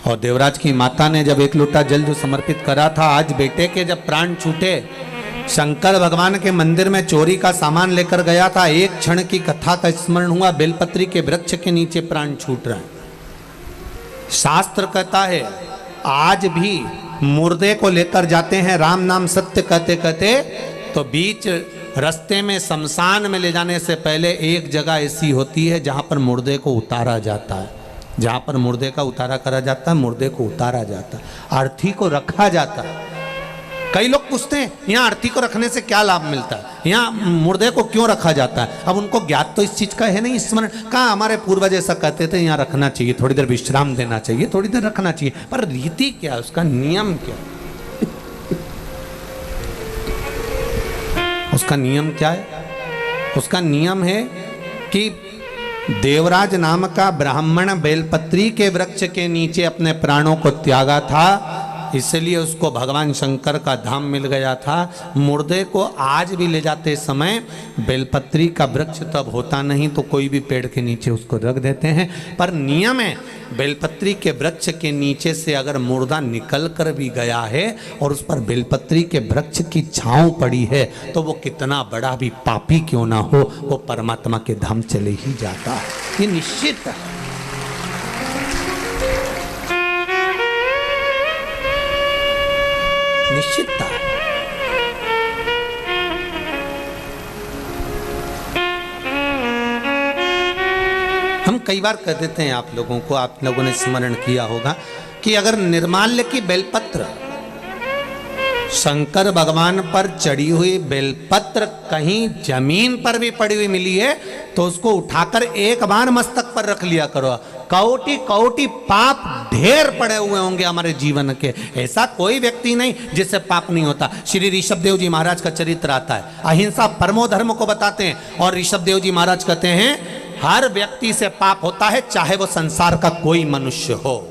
और देवराज की माता ने जब एक लोटा जल जो समर्पित करा था, आज बेटे के जब प्राण छूटे, शंकर भगवान के मंदिर में चोरी का सामान लेकर गया था, एक क्षण की कथा का स्मरण हुआ, बेलपत्री के वृक्ष के नीचे प्राण छूट रहे हैं। शास्त्र कहता है आज भी मुर्दे को लेकर जाते हैं, राम नाम सत्य कहते कहते, तो बीच रास्ते में शमशान में ले जाने से पहले एक जगह ऐसी होती है जहां पर मुर्दे को उतारा जाता है, जहां पर मुर्दे का उतारा करा जाता है, मुर्दे को उतारा जाता है, अर्थी को रखा जाता है। कई लोग पूछते हैं यहाँ अर्थी को रखने से क्या लाभ मिलता है, यहाँ मुर्दे को क्यों रखा जाता है। अब उनको ज्ञात तो इस चीज का है नहीं, स्मरण कहाँ, हमारे पूर्वज ऐसा कहते थे यहाँ रखना चाहिए, थोड़ी देर विश्राम देना चाहिए, थोड़ी देर रखना चाहिए, पर रीति क्या है, उसका नियम क्या है, उसका नियम क्या है। उसका नियम है कि देवराज नाम का ब्राह्मण बेलपत्री के वृक्ष के नीचे अपने प्राणों को त्यागा था, इसलिए उसको भगवान शंकर का धाम मिल गया था। मुर्दे को आज भी ले जाते समय बेलपत्री का वृक्ष तब होता नहीं तो कोई भी पेड़ के नीचे उसको रख देते हैं, पर नियम है बेलपत्री के वृक्ष के नीचे से अगर मुर्दा निकल कर भी गया है और उस पर बेलपत्री के वृक्ष की छांव पड़ी है तो वो कितना बड़ा भी पापी क्यों ना हो, वो परमात्मा के धाम चले ही जाता है, ये निश्चित है। निश्चितता। हम कई बार कह देते हैं आप लोगों को, आप लोगों ने स्मरण किया होगा कि अगर निर्माल्य की बेलपत्र, शंकर भगवान पर चढ़ी हुई बेलपत्र कहीं जमीन पर भी पड़ी हुई मिली है तो उसको उठाकर एक बार मस्तक पर रख लिया करो। कौटी कौटी पाप ढेर पड़े हुए होंगे हमारे जीवन के, ऐसा कोई व्यक्ति नहीं जिससे पाप नहीं होता। श्री ऋषभ देव जी महाराज का चरित्र आता है, अहिंसा परमो धर्म को बताते हैं और ऋषभ देव जी महाराज कहते हैं हर व्यक्ति से पाप होता है, चाहे वो संसार का कोई मनुष्य हो।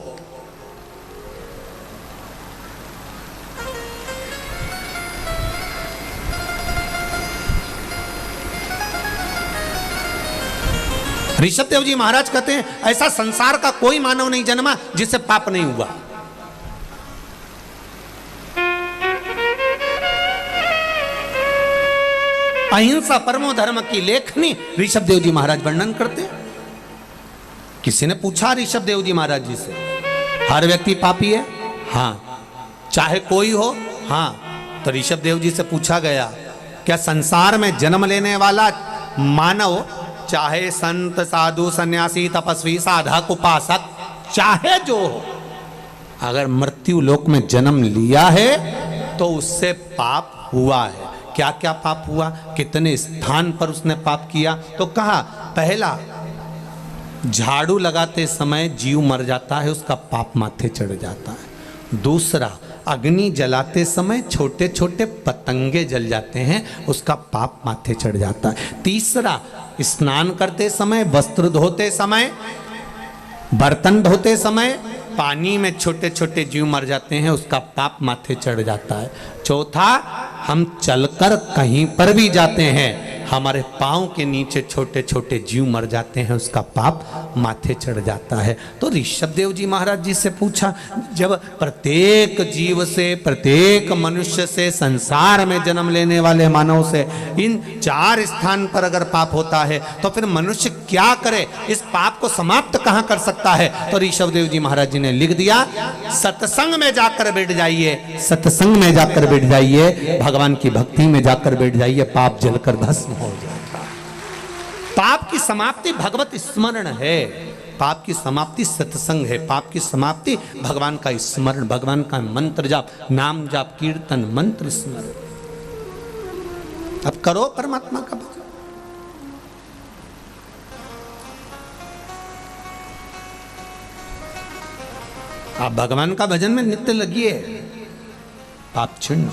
ऋषभ देव जी महाराज कहते हैं ऐसा संसार का कोई मानव नहीं जन्मा जिससे पाप नहीं हुआ। अहिंसा परमो धर्म की लेखनी ऋषभ देव जी महाराज वर्णन करते हैं। किसी ने पूछा ऋषभ देव जी महाराज जी से, हर व्यक्ति पापी है? हाँ। चाहे कोई हो? हाँ। तो ऋषभ देव जी से पूछा गया क्या संसार में जन्म लेने वाला मानव, चाहे संत साधु सन्यासी तपस्वी साधक उपासक चाहे जो हो, अगर मृत्यु लोक में जन्म लिया है तो उससे पाप हुआ है? क्या क्या पाप हुआ, कितने स्थान पर उसने पाप किया? तो कहा पहला, झाड़ू लगाते समय जीव मर जाता है, उसका पाप माथे चढ़ जाता है। दूसरा, अग्नि जलाते समय छोटे छोटे पतंगे जल जाते हैं, उसका पाप माथे चढ़ जाता है। तीसरा, स्नान करते समय, वस्त्र धोते समय, बर्तन धोते समय पानी में छोटे छोटे जीव मर जाते हैं, उसका पाप माथे चढ़ जाता है। चौथा, हम चलकर कहीं पर भी जाते हैं, हमारे पाँव के नीचे छोटे छोटे जीव मर जाते हैं, उसका पाप माथे चढ़ जाता है। तो ऋषभ देव जी महाराज जी से पूछा, जब प्रत्येक जीव से, प्रत्येक मनुष्य से, संसार में जन्म लेने वाले मानव से इन 4 स्थान पर अगर पाप होता है तो फिर मनुष्य क्या करे, इस पाप को समाप्त कहां कर सकता है? तो ऋषभ देव जी महाराज जी ने लिख दिया, सत्संग में जाकर बैठ जाइए, सत्संग में जाकर बैठ जाइए, भगवान की भक्ति में जाकर बैठ जाइए, पाप जलकर भस्म हो जाएगा। पाप की समाप्ति भगवत स्मरण है, पाप की समाप्ति सत्संग है, पाप की समाप्ति भगवान का स्मरण, भगवान का मंत्र जाप, नाम जाप, कीर्तन, मंत्र स्मरण। अब करो परमात्मा का भजन। आप भगवान का भजन में नित्य लगिए, पाप छिन्न।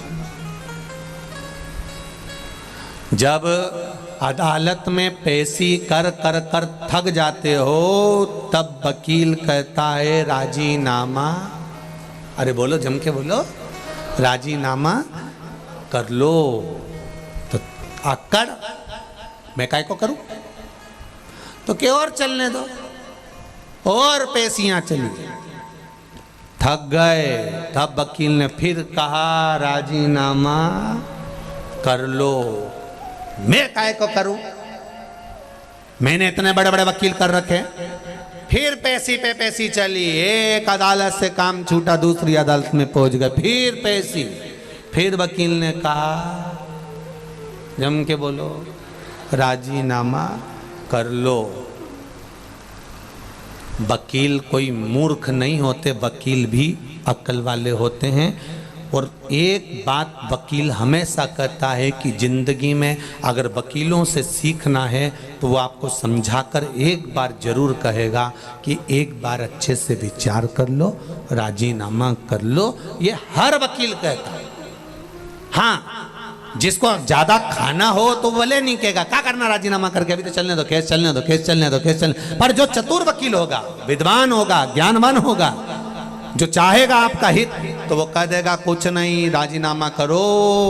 जब अदालत में पेशी कर कर कर थक जाते हो तब वकील कहता है राजीनामा, अरे बोलो जम के बोलो, राजीनामा कर लो। तो आकड़ मैं काय को करूं, तो क्या और चलने दो, और पेशियां चली, थक गए। तब वकील ने फिर कहा राजीनामा कर लो। मैं काय को करूं, मैंने इतने बड़े बड़े वकील कर रखे। फिर पेशी पे पेशी चली, एक अदालत से काम छूटा दूसरी अदालत में पहुंच गए, फिर पेशी। फिर वकील ने कहा जम के बोलो राजीनामा कर लो। वकील कोई मूर्ख नहीं होते, वकील भी अक्ल वाले होते हैं। और एक बात वकील हमेशा कहता है कि जिंदगी में अगर वकीलों से सीखना है तो वो आपको समझाकर एक बार जरूर कहेगा कि एक बार अच्छे से विचार कर लो, राजीनामा कर लो। ये हर वकील कहता है। हाँ, जिसको ज्यादा खाना हो तो भले नहीं कहेगा क्या करना राजीनामा करके, अभी तो चलने दो केस, चलने दो केस, चलने दो केस, चलने। पर जो चतुर वकील होगा, विद्वान होगा, ज्ञानवान होगा, जो चाहेगा आपका हित, तो वो कह देगा कुछ नहीं, राजीनामा करो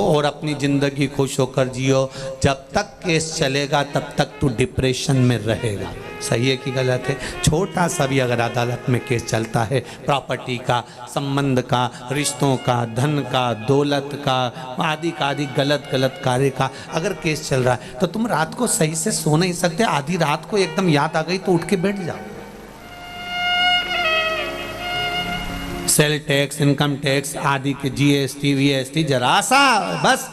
और अपनी जिंदगी खुश होकर जियो। जब तक केस चलेगा तब तक तू डिप्रेशन में रहेगा। सही है कि गलत है? छोटा सा भी अगर अदालत में केस चलता है, प्रॉपर्टी का, संबंध का, रिश्तों का, धन का, दौलत का, आदि का आदि गलत गलत कार्य का अगर केस चल रहा है तो तुम रात को सही से सो नहीं सकते। आधी रात को एकदम याद आ गई तो उठ के बैठ जाओ। सेल टैक्स, इनकम टैक्स आदि के जीएसटी वीएसटी, जरा सा बस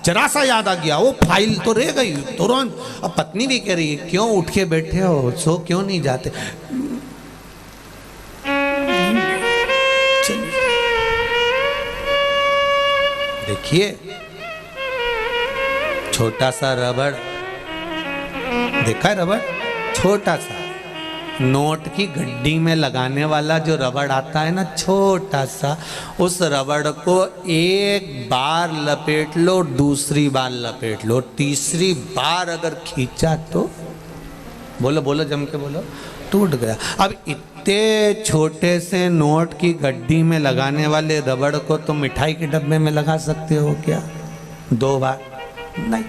जरा सा याद आ गया, वो फाइल तो रह गई तुरंत। अब पत्नी भी कह रही है क्यों उठ के बैठे हो, सो क्यों नहीं जाते? देखिए छोटा सा रबड़, देखा है रबड़, छोटा सा नोट की गड्डी में लगाने वाला जो रबड़ आता है ना, छोटा सा, उस रबड़ को एक बार लपेट लो, दूसरी बार लपेट लो, तीसरी बार अगर खींचा तो बोलो बोलो जम के बोलो, टूट गया। अब इतने छोटे से नोट की गड्डी में लगाने वाले रबड़ को तो मिठाई के डब्बे में लगा सकते हो क्या? 2 बार नहीं,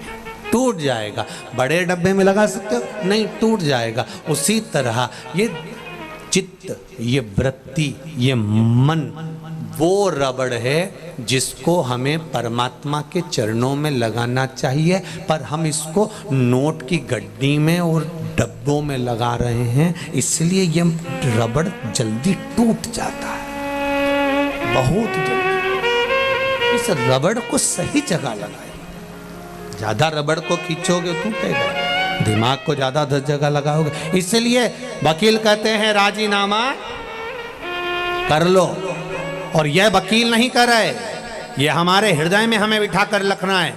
टूट जाएगा। बड़े डब्बे में लगा सकते हो? नहीं, टूट जाएगा। उसी तरह ये चित्त, ये वृत्ति, ये मन वो रबड़ है जिसको हमें परमात्मा के चरणों में लगाना चाहिए, पर हम इसको नोट की गड्डी में और डब्बों में लगा रहे हैं, इसलिए ये रबड़ जल्दी टूट जाता है, बहुत जल्दी। इस रबड़ को सही जगह लगाए। ज्यादा रबड़ को खींचोगे टूटेगा, दिमाग को ज्यादा 10 जगह लगाओगे। इसलिए वकील कहते हैं राजीनामा कर लो। और यह वकील नहीं कर रहे, ये हमारे हृदय में हमें बिठा कर रखना है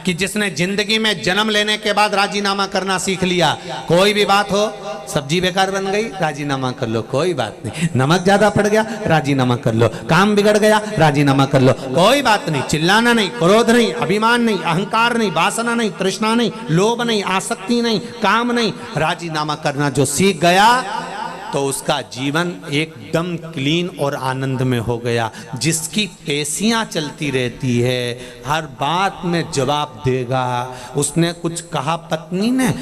कि जिसने जिंदगी में जन्म लेने के बाद राजीनामा करना सीख लिया, कोई भी बात हो, सब्जी बेकार बन गई, राजीनामा कर लो, कोई बात नहीं। नमक ज्यादा पड़ गया, राजीनामा कर लो। काम बिगड़ गया, राजीनामा कर लो, कोई बात नहीं। चिल्लाना नहीं, क्रोध नहीं, अभिमान नहीं, अहंकार नहीं, वासना नहीं, तृष्णा नहीं, लोभ नहीं, आसक्ति नहीं, काम नहीं, राजीनामा करना जो सीख गया तो उसका जीवन एकदम क्लीन और आनंद में हो गया। जिसकी पेशियां चलती रहती है, हर बात में जवाब देगा। उसने कुछ कहा पत्नी ने,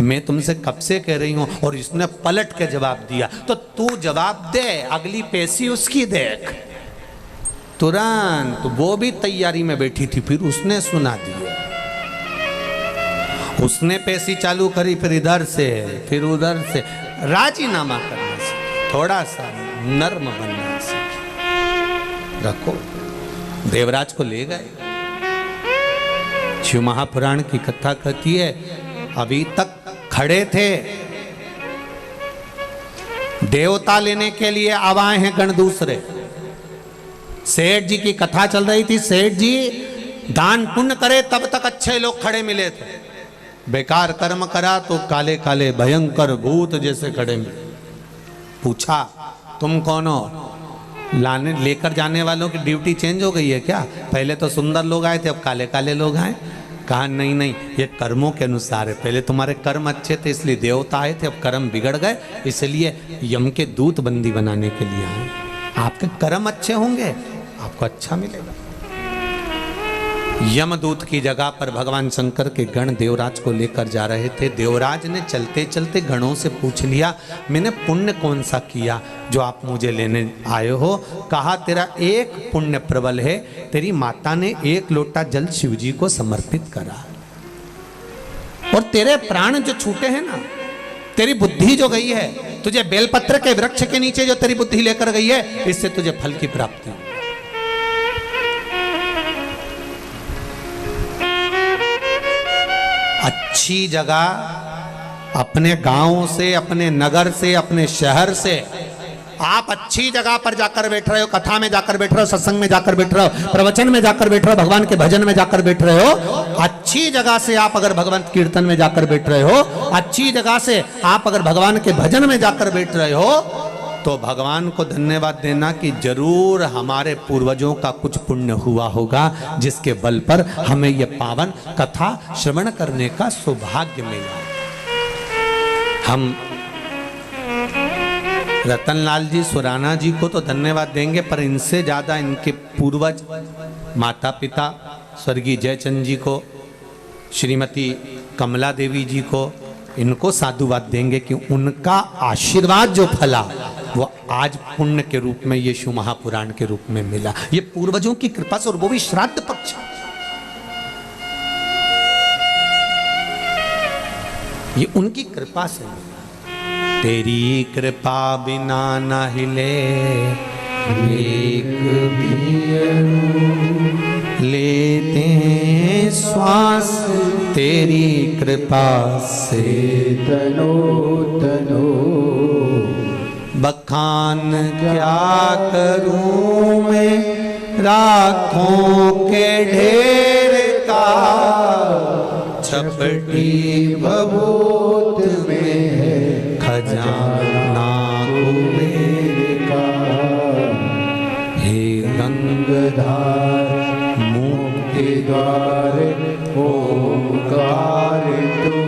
मैं तुमसे कब से कह रही हूं, और इसने पलट के जवाब दिया, तो तू जवाब दे, अगली पेशी उसकी देख। तुरंत वो भी तैयारी में बैठी थी, फिर उसने सुना दिया। उसने पेशी चालू करी, फिर इधर से फिर उधर से। राजीनामा करने से, थोड़ा सा नर्म बनने से। रखो, देवराज को ले गए। शिव महापुराण की कथा कहती है, अभी तक खड़े थे, देवता लेने के लिए अब आए हैं गण दूसरे। सेठ जी की कथा चल रही थी, सेठ जी दान पुण्य करे तब तक अच्छे लोग खड़े मिले थे, बेकार कर्म करा तो काले काले भयंकर भूत जैसे खड़े मिले। पूछा, तुम कौन हो? लाने लेकर जाने वालों की ड्यूटी चेंज हो गई है क्या? पहले तो सुंदर लोग आए थे, अब काले काले लोग आए। कहा नहीं नहीं, ये कर्मों के अनुसार है। पहले तुम्हारे कर्म अच्छे थे इसलिए देवता आए थे, अब कर्म बिगड़ गए इसलिए यम के दूत बंदी बनाने के लिए आए। आपके कर्म अच्छे होंगे, आपको अच्छा मिलेगा। यमदूत की जगह पर भगवान शंकर के गण देवराज को लेकर जा रहे थे। देवराज ने चलते चलते गणों से पूछ लिया, मैंने पुण्य कौन सा किया जो आप मुझे लेने आए हो? कहा, तेरा एक पुण्य प्रबल है, तेरी माता ने 1 लोटा जल शिव जी को समर्पित करा, और तेरे प्राण जो छूटे हैं ना, तेरी बुद्धि जो गई है, तुझे बेलपत्र के वृक्ष के नीचे जो तेरी बुद्धि लेकर गई है, इससे तुझे फल की प्राप्ति हुई। अच्छी जगह अपने गांव से, अपने नगर से, अपने शहर से आप अच्छी जगह पर जाकर बैठ रहे हो, कथा में जाकर बैठ रहे हो, सत्संग में जाकर बैठ रहे हो, प्रवचन में जाकर बैठ रहे हो, भगवान के भजन में जाकर बैठ रहे हो। अच्छी जगह से आप अगर भगवान कीर्तन में जाकर बैठ रहे हो, अच्छी जगह से आप अगर भगवान के भजन में जाकर बैठ रहे हो, तो भगवान को धन्यवाद देना कि जरूर हमारे पूर्वजों का कुछ पुण्य हुआ होगा, जिसके बल पर हमें यह पावन कथा श्रवण करने का सौभाग्य मिला। हम रतनलाल जी सुराना जी को तो धन्यवाद देंगे, पर इनसे ज्यादा इनके पूर्वज माता पिता स्वर्गीय जयचंद जी को, श्रीमती कमला देवी जी को, इनको साधुवाद देंगे कि उनका आशीर्वाद जो फला वो आज पुण्य के रूप में ये शिव महापुराण के रूप में मिला। ये पूर्वजों की कृपा से, और वो भी श्राद्ध पक्ष। ये उनकी कृपा से। तेरी कृपा बिना न हिले एक भी लेते श्वास, तेरी कृपा से तनो तनो। बखान क्या करूं मैं राखों के ढेर का, छपटी भभूत में है खजाना कुबेर का। हे गंगाधार मुक्ति द्वार ओंकार तू,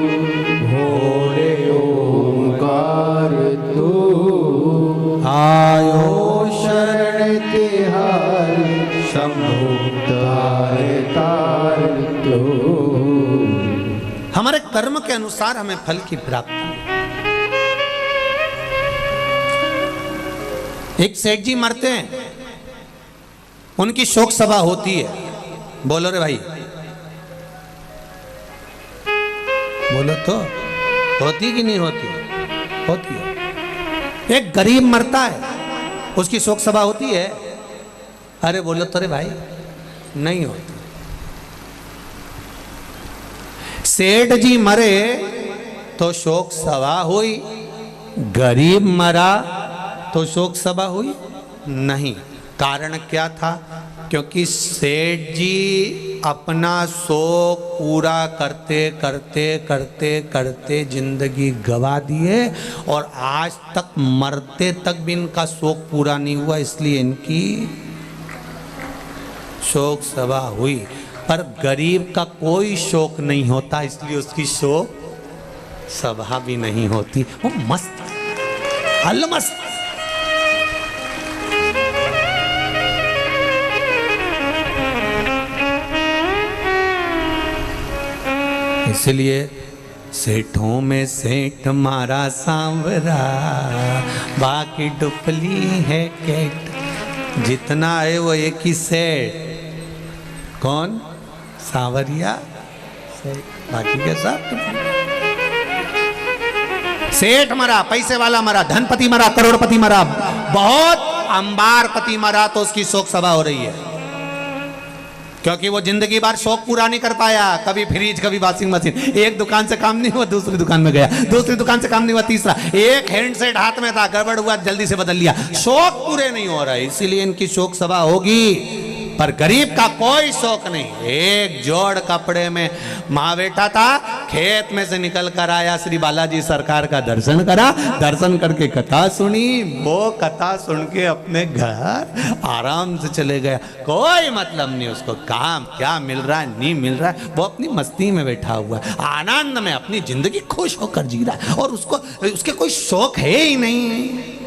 भोरे ओंकार तू। आयो शरण तिहारी शंभु तार तार तू। हमारे कर्म के अनुसार हमें फल की प्राप्ति। एक सेठ जी मरते हैं, उनकी शोक सभा होती है। बोलो रे भाई, बोलो तो, होती कि नहीं होती? होती है। एक गरीब मरता है, उसकी शोक सभा होती है? अरे बोलो तो रे भाई, नहीं होती। सेठ जी मरे तो शोक सभा हुई, गरीब मरा तो शोक सभा हुई नहीं। कारण क्या था? क्योंकि सेठ जी अपना शोक पूरा करते करते करते करते जिंदगी गवा दिए, और आज तक मरते तक भी इनका शोक पूरा नहीं हुआ, इसलिए इनकी शोक सभा हुई। पर गरीब का कोई शोक नहीं होता, इसलिए उसकी शोक सभा भी नहीं होती। वो मस्त अलमस्त। इसलिए सेठों में सेठ मारा सांवरा, बाकी डुपली है केट। जितना है वो एक ही सेठ, कौन? सांवरिया सेठ, बाकी के सब सेठ मरा, पैसे वाला मरा, धनपति मरा, करोड़पति मरा, बहुत अंबारपति मरा तो उसकी शोक सभा हो रही है, क्योंकि वो जिंदगी भर शौक पूरा नहीं कर पाया। कभी फ्रिज, कभी वॉशिंग मशीन, एक दुकान से काम नहीं हुआ दूसरी दुकान में गया, दूसरी दुकान से काम नहीं हुआ तीसरा, एक हैंडसेट हाथ में था, गड़बड़ हुआ जल्दी से बदल लिया। शौक पूरे नहीं हो रहा है, इसीलिए इनकी शोक सभा होगी। पर गरीब का कोई शौक नहीं। एक जोड़ कपड़े में माँ बेटा था, खेत में से निकल कर आया, श्री बालाजी सरकार का दर्शन करा, दर्शन करके कथा सुनी, वो कथा सुन के अपने घर आराम से चले गया। कोई मतलब नहीं उसको, काम क्या मिल रहा है नहीं मिल रहा है, वो अपनी मस्ती में बैठा हुआ है, आनंद में अपनी जिंदगी खुश होकर जी रहा है, और उसको उसके कोई शौक है ही नहीं।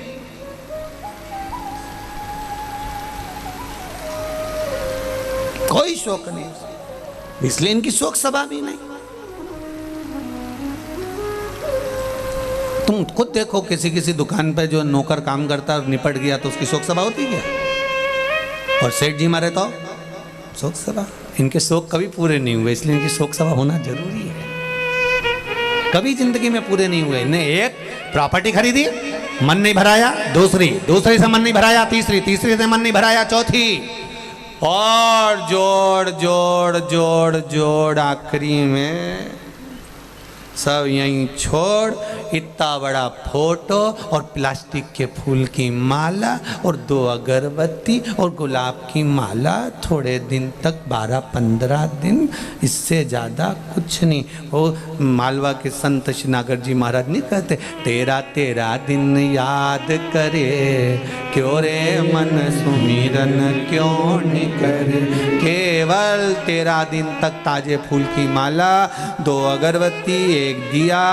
कोई शौक नहीं, इसलिए इनकी शोक सभा भी नहीं। तुम खुद देखो, किसी किसी दुकान पे जो नौकर काम करता है और निपट गया तो उसकी शोक सभा होती है, और सेठ जी मारे तो शोक सभा। इनके शौक कभी पूरे नहीं हुए, इसलिए इनकी शोक सभा होना जरूरी है। कभी जिंदगी में पूरे नहीं हुए। इन्हें एक प्रॉपर्टी खरीदी, मन नहीं भराया, दूसरी से मन नहीं भराया, तीसरी से मन नहीं भराया, चौथी, और जोड़ जोड़ जोड़ जोड़ आखिरी में सब यहीं छोड़, इतना बड़ा फोटो और प्लास्टिक के फूल की माला और 2 अगरबत्ती और गुलाब की माला, थोड़े दिन तक 12-15 दिन, इससे ज़्यादा कुछ नहीं। वो मालवा के संत श्रीनागर जी महाराज नहीं कहते, तेरा तेरा दिन याद करे, क्यों रे मन सुमिरन क्यों नहीं करे। केवल 13 दिन तक ताजे फूल की माला, 2 अगरबत्ती, 1 दिया,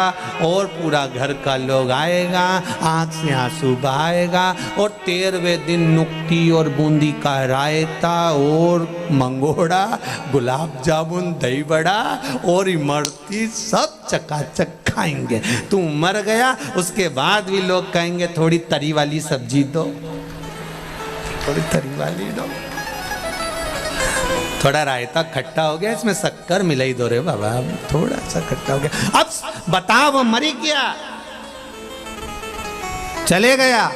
और पूरा घर का लोग आएगा, आंख से आंसू बहाएगा, और 13वें दिन नुक्ती और बूंदी का रायता और मंगोड़ा, गुलाब जामुन, दही बड़ा और इमरती सब चकाचक खाएंगे। तू मर गया, उसके बाद भी लोग कहेंगे थोड़ी तरी वाली सब्जी दो, थोड़ी तरी वाली दो, थोड़ा रायता खट्टा हो गया, इसमें शक्कर मिला ही दो रे बाबा, थोड़ा सा खट्टा हो गया। अब बताओ, वो मरी गया, चले गया,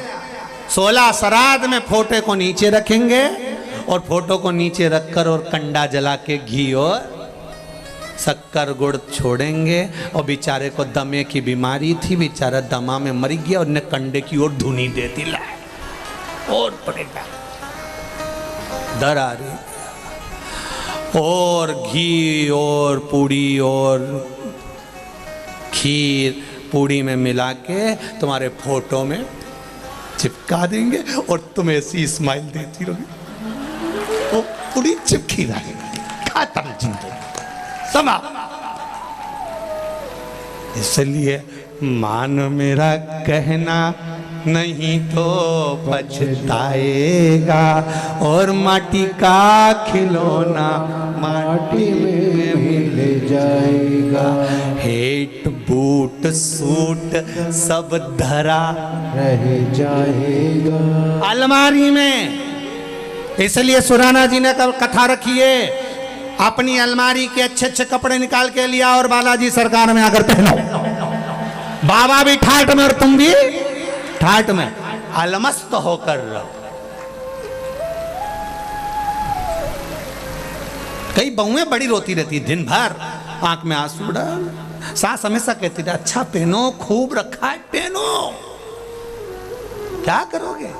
16 श्राद्ध में फोटो को नीचे रखेंगे, और फोटो को नीचे रखकर और कंडा जला के घी और शक्कर गुड़ छोड़ेंगे। और बेचारे को दमे की बीमारी थी, बेचारा दमा में मर गया, और ने कंडे की ओर धुनी दे दी, और पड़ेगा, दर आ रही, और घी और पूड़ी और खीर पूड़ी में मिला के तुम्हारे फोटो में चिपका देंगे, और तुम ऐसी स्माइल देती रहोगी, वो पूड़ी चिपकी रहेगी, खत्म जिंदगी, समाप्त। इसलिए मान मेरा कहना नहीं तो पछताएगा, और माटी का खिलौना माटी में मिल जाएगा। हेट बूट सूट सब धरा रह जाएगा अलमारी में। इसलिए सुराना जी ने कथा रखी है, अपनी अलमारी के अच्छे अच्छे कपड़े निकाल के लिया और बालाजी सरकार में आकर पहनो। बाबा भी ठाट में और तुम भी ठाट में, अलमस्त होकर रहो। कई बहुएं बड़ी रोती रहती दिन भर, आंख में आंसू डाल, सास हमेशा कहती थी अच्छा पहनो, खूब रखा है पहनो, क्या करोगे।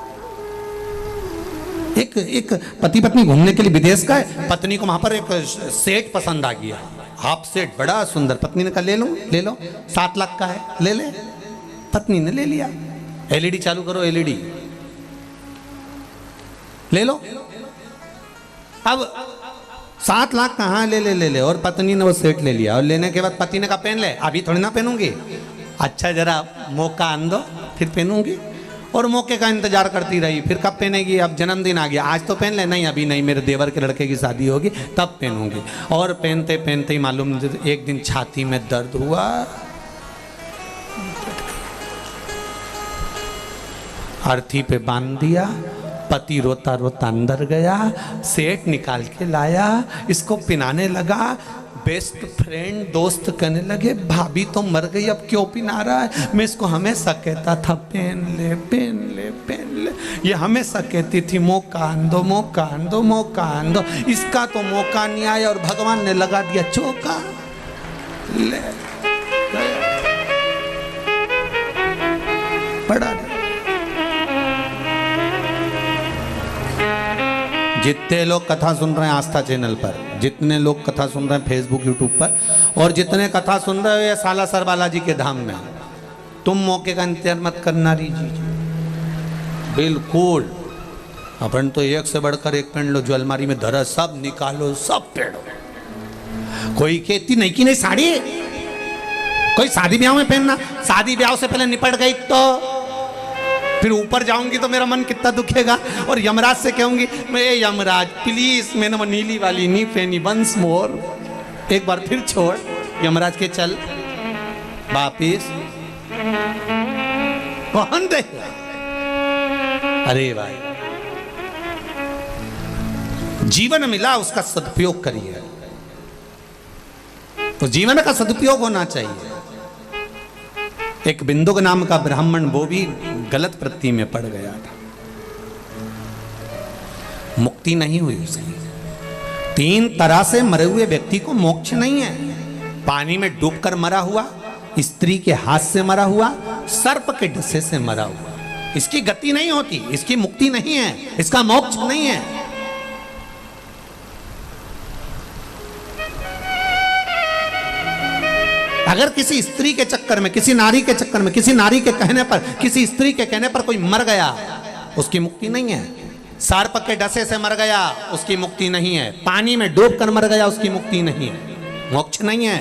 एक पति पत्नी घूमने के लिए विदेश का है, पत्नी को वहां पर एक सेट पसंद आ गया, हाफ सेट बड़ा सुंदर। पत्नी ने कहा ले लो 7 लाख का है, ले ले। पत्नी ने ले लिया। एलईडी चालू करो, एलईडी ले लो। अब 7 लाख कहाँ ले। और पत्नी ने वो सेट ले लिया, और लेने के बाद पति ने कहा पहन ले, अभी थोड़ी ना पहनूंगी, अच्छा जरा मौका आन दो फिर पहनूंगी। और मौके का इंतजार करती रही, फिर कब पहनेगी, अब जन्मदिन आ गया आज तो पहन ले, नहीं अभी नहीं, मेरे देवर के लड़के की शादी होगी तब पहनूंगी। और पहनते पहनते ही मालूम एक दिन छाती में दर्द हुआ, अर्थी पे बांध दिया, पति रोता रोता अंदर गया, सेठ निकाल के लाया, इसको पिनाने लगा। बेस्ट फ्रेंड दोस्त कहने लगे भाभी तो मर गई अब क्यों पिना रहा है। मैं इसको हमेशा कहता था पहन ले पहन ले पहन ले, ये हमेशा कहती थी मौका आंदो मौका आंदो मौका आंदो। इसका तो मौका नहीं आया और भगवान ने लगा दिया चौका, ले पड़ा। जितने लोग कथा सुन रहे हैं आस्था चैनल पर, जितने लोग कथा सुन रहे हैं फेसबुक यूट्यूब पर, और जितने कथा सुन रहे हो ये सालासर बालाजी के धाम में, तुम मौके का इंतजार मत करना रीजी, बिल्कुल। अपन तो एक से बढ़कर एक पहन लो, जो अलमारी में धरा सब निकालो सब पहनो। कोई कहती नहीं कि नहीं साड़ी, कोई शादी ब्याह में पहनना, शादी ब्याह से पहले निपट गई तो फिर ऊपर जाऊंगी तो मेरा मन कितना दुखेगा। और यमराज से कहूंगी मैं यमराज प्लीज मैंने वो नीली वाली नहीं पहनी, वंस मोर, एक बार फिर छोड़। यमराज के चल वापिस कौन दे। अरे भाई जीवन मिला उसका सदुपयोग करिए, तो जीवन का सदुपयोग होना चाहिए। एक बिंदुक नाम का ब्राह्मण वो भी गलत वृत्ति में पड़ गया था, मुक्ति नहीं हुई उसकी। 3 तरह से मरे हुए व्यक्ति को मोक्ष नहीं है, पानी में डूबकर मरा हुआ, स्त्री के हाथ से मरा हुआ, सर्प के डसे से मरा हुआ, इसकी गति नहीं होती, इसकी मुक्ति नहीं है, इसका मोक्ष नहीं है। अगर किसी स्त्री के चक्कर में, किसी नारी के चक्कर में, किसी नारी के कहने पर, किसी स्त्री के कहने पर कोई मर गया, उसकी मुक्ति नहीं है। सर्प के डसे से मर गया, उसकी मुक्ति नहीं है। पानी में डूबकर मर गया, उसकी मुक्ति नहीं है, मोक्ष नहीं है।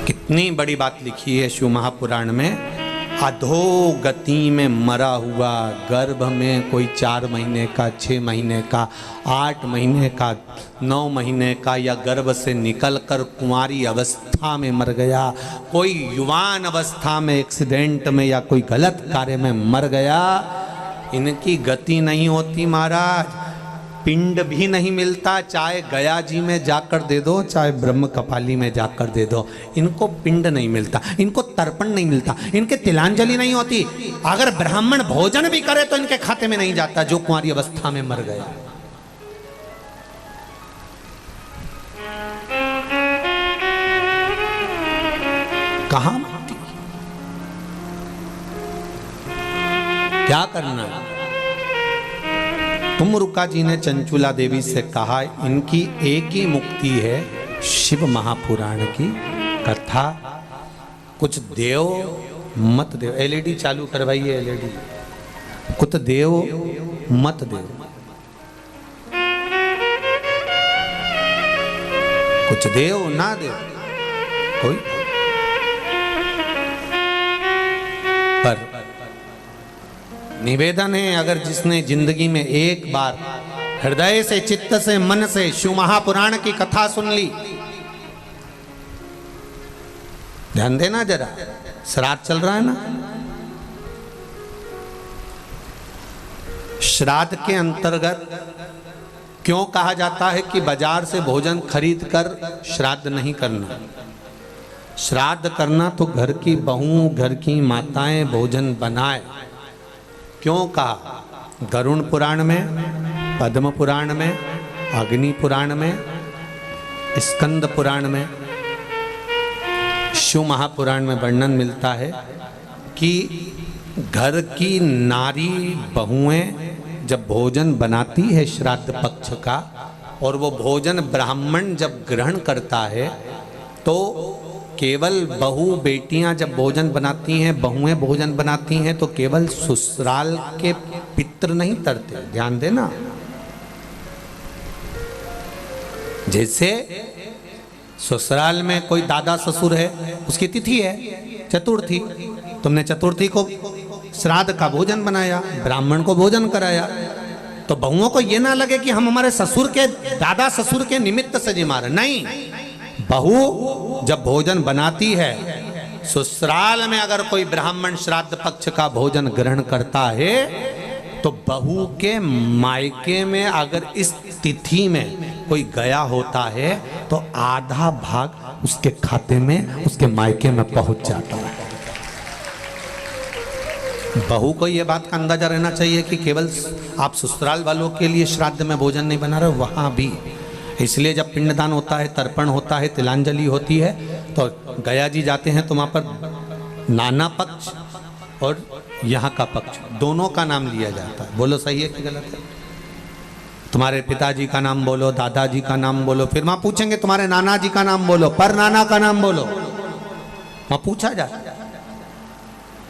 कितनी बड़ी बात लिखी है शिव महापुराण में, अधोगति में मरा हुआ, गर्भ में कोई 4 महीने का, 6 महीने का, 8 महीने का, 9 महीने का, या गर्भ से निकलकर कुंवारी अवस्था में मर गया, कोई युवान अवस्था में एक्सीडेंट में या कोई गलत कार्य में मर गया, इनकी गति नहीं होती महाराज। पिंड भी नहीं मिलता, चाहे गया जी में जाकर दे दो, चाहे ब्रह्म कपाली में जाकर दे दो, इनको पिंड नहीं मिलता, इनको तर्पण नहीं मिलता, इनके तिलांजलि नहीं होती। अगर ब्राह्मण भोजन भी करे तो इनके खाते में नहीं जाता, जो कुंवारी अवस्था में मर गया। कहां मुक्ति, क्या करना है? तुमरुका जी ने चंचुला देवी से कहा इनकी एक ही मुक्ति है, शिव महापुराण की कथा। कुछ देव मत देव, एलईडी चालू करवाइए, एलईडी, कुछ देव मत देव, कुछ देव ना देव कोई, पर निवेदन है अगर जिसने जिंदगी में एक बार हृदय से, चित्त से, मन से शिव महापुराण की कथा सुन ली, ध्यान देना जरा, श्राद्ध चल रहा है ना, श्राद्ध के अंतर्गत क्यों कहा जाता है कि बाजार से भोजन खरीद कर श्राद्ध नहीं करना? श्राद्ध करना तो घर की बहू, घर की माताएं भोजन बनाए। क्यों कहा? गरुण पुराण में, पद्म पुराण में, अग्नि पुराण में, स्कंद पुराण में, शिव महापुराण में वर्णन मिलता है कि घर की नारी बहुएं जब भोजन बनाती है श्राद्ध पक्ष का, और वो भोजन ब्राह्मण जब ग्रहण करता है, तो केवल बहू बेटियां जब भोजन बनाती हैं, बहुएं भोजन बनाती हैं, तो केवल ससुराल के पितृ नहीं तरते, ध्यान देना। जैसे ससुराल में कोई दादा ससुर है, उसकी तिथि है, चतुर्थी, तुमने चतुर्थी को श्राद्ध का भोजन बनाया, ब्राह्मण को भोजन कराया, तो बहुओं को ये ना लगे कि हम हमारे ससुर के, दादा ससुर के निमित्त से जी मारे। नहीं, बहू जब भोजन बनाती है, ससुराल में अगर कोई ब्राह्मण श्राद्ध पक्ष का भोजन ग्रहण करता है, तो बहू के मायके में अगर इस तिथि में कोई गया होता है तो आधा भाग उसके खाते में, उसके मायके में पहुंच जाता है। बहू को यह बात का अंदाजा रहना चाहिए कि केवल आप ससुराल वालों के लिए श्राद्ध में भोजन नहीं बना रहे, वहां भी। इसलिए जब पिंडदान होता है, तर्पण होता है, तिलांजलि होती है, तो गया जी जाते हैं तो वहां पर नाना पक्ष और यहाँ का पक्ष दोनों का नाम लिया जाता है। बोलो सही है कि गलत है? तुम्हारे पिताजी का नाम बोलो, दादाजी का नाम बोलो, फिर वहां पूछेंगे तुम्हारे नाना जी का नाम बोलो, पर नाना का नाम बोलो, वहां पूछा जाता है।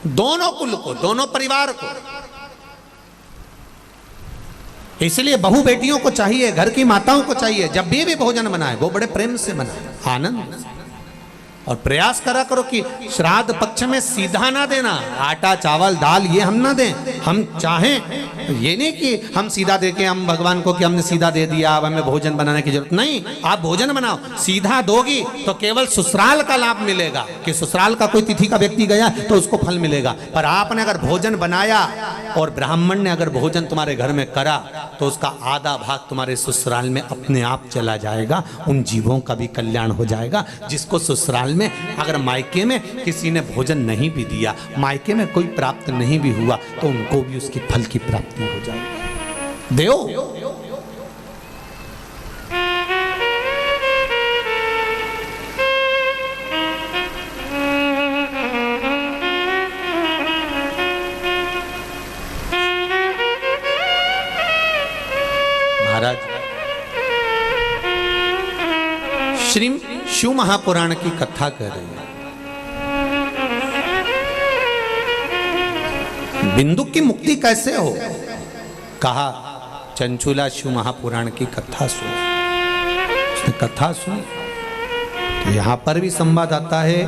दोनों कुल को, दोनों परिवार को। इसलिए बहू बेटियों को चाहिए, घर की माताओं को चाहिए, जब भी भोजन बनाए वो बड़े प्रेम से बनाए, आनंद। और प्रयास करा करो कि श्राद्ध पक्ष में सीधा ना देना, आटा चावल दाल ये हम ना दें। हम चाहें ये नहीं कि हम सीधा दे के हम भगवान को कि हमने सीधा दे दिया, अब हमें भोजन बनाने की जरूरत नहीं। आप भोजन बनाओ, सीधा दोगी तो केवल ससुराल का लाभ मिलेगा, कि ससुराल का कोई तिथि का व्यक्ति गया तो उसको फल मिलेगा। पर आपने अगर भोजन बनाया और ब्राह्मण ने अगर भोजन तुम्हारे घर में करा, तो उसका आधा भाग तुम्हारे ससुराल में अपने आप चला जाएगा। उन जीवों का भी कल्याण हो जाएगा जिसको ससुराल में, अगर मायके में किसी ने भोजन नहीं भी दिया, मायके में कोई प्राप्त नहीं भी हुआ, तो उनको भी उसकी फल की प्राप्ति हो जाएगी। देव महाराज, श्री शिव महापुराण की कथा कह रही है। बिंदु की मुक्ति कैसे हो? कहा चंचुला शिव महापुराण की कथा सुन। उसने कथा सुनी तो यहां पर भी संवाद आता है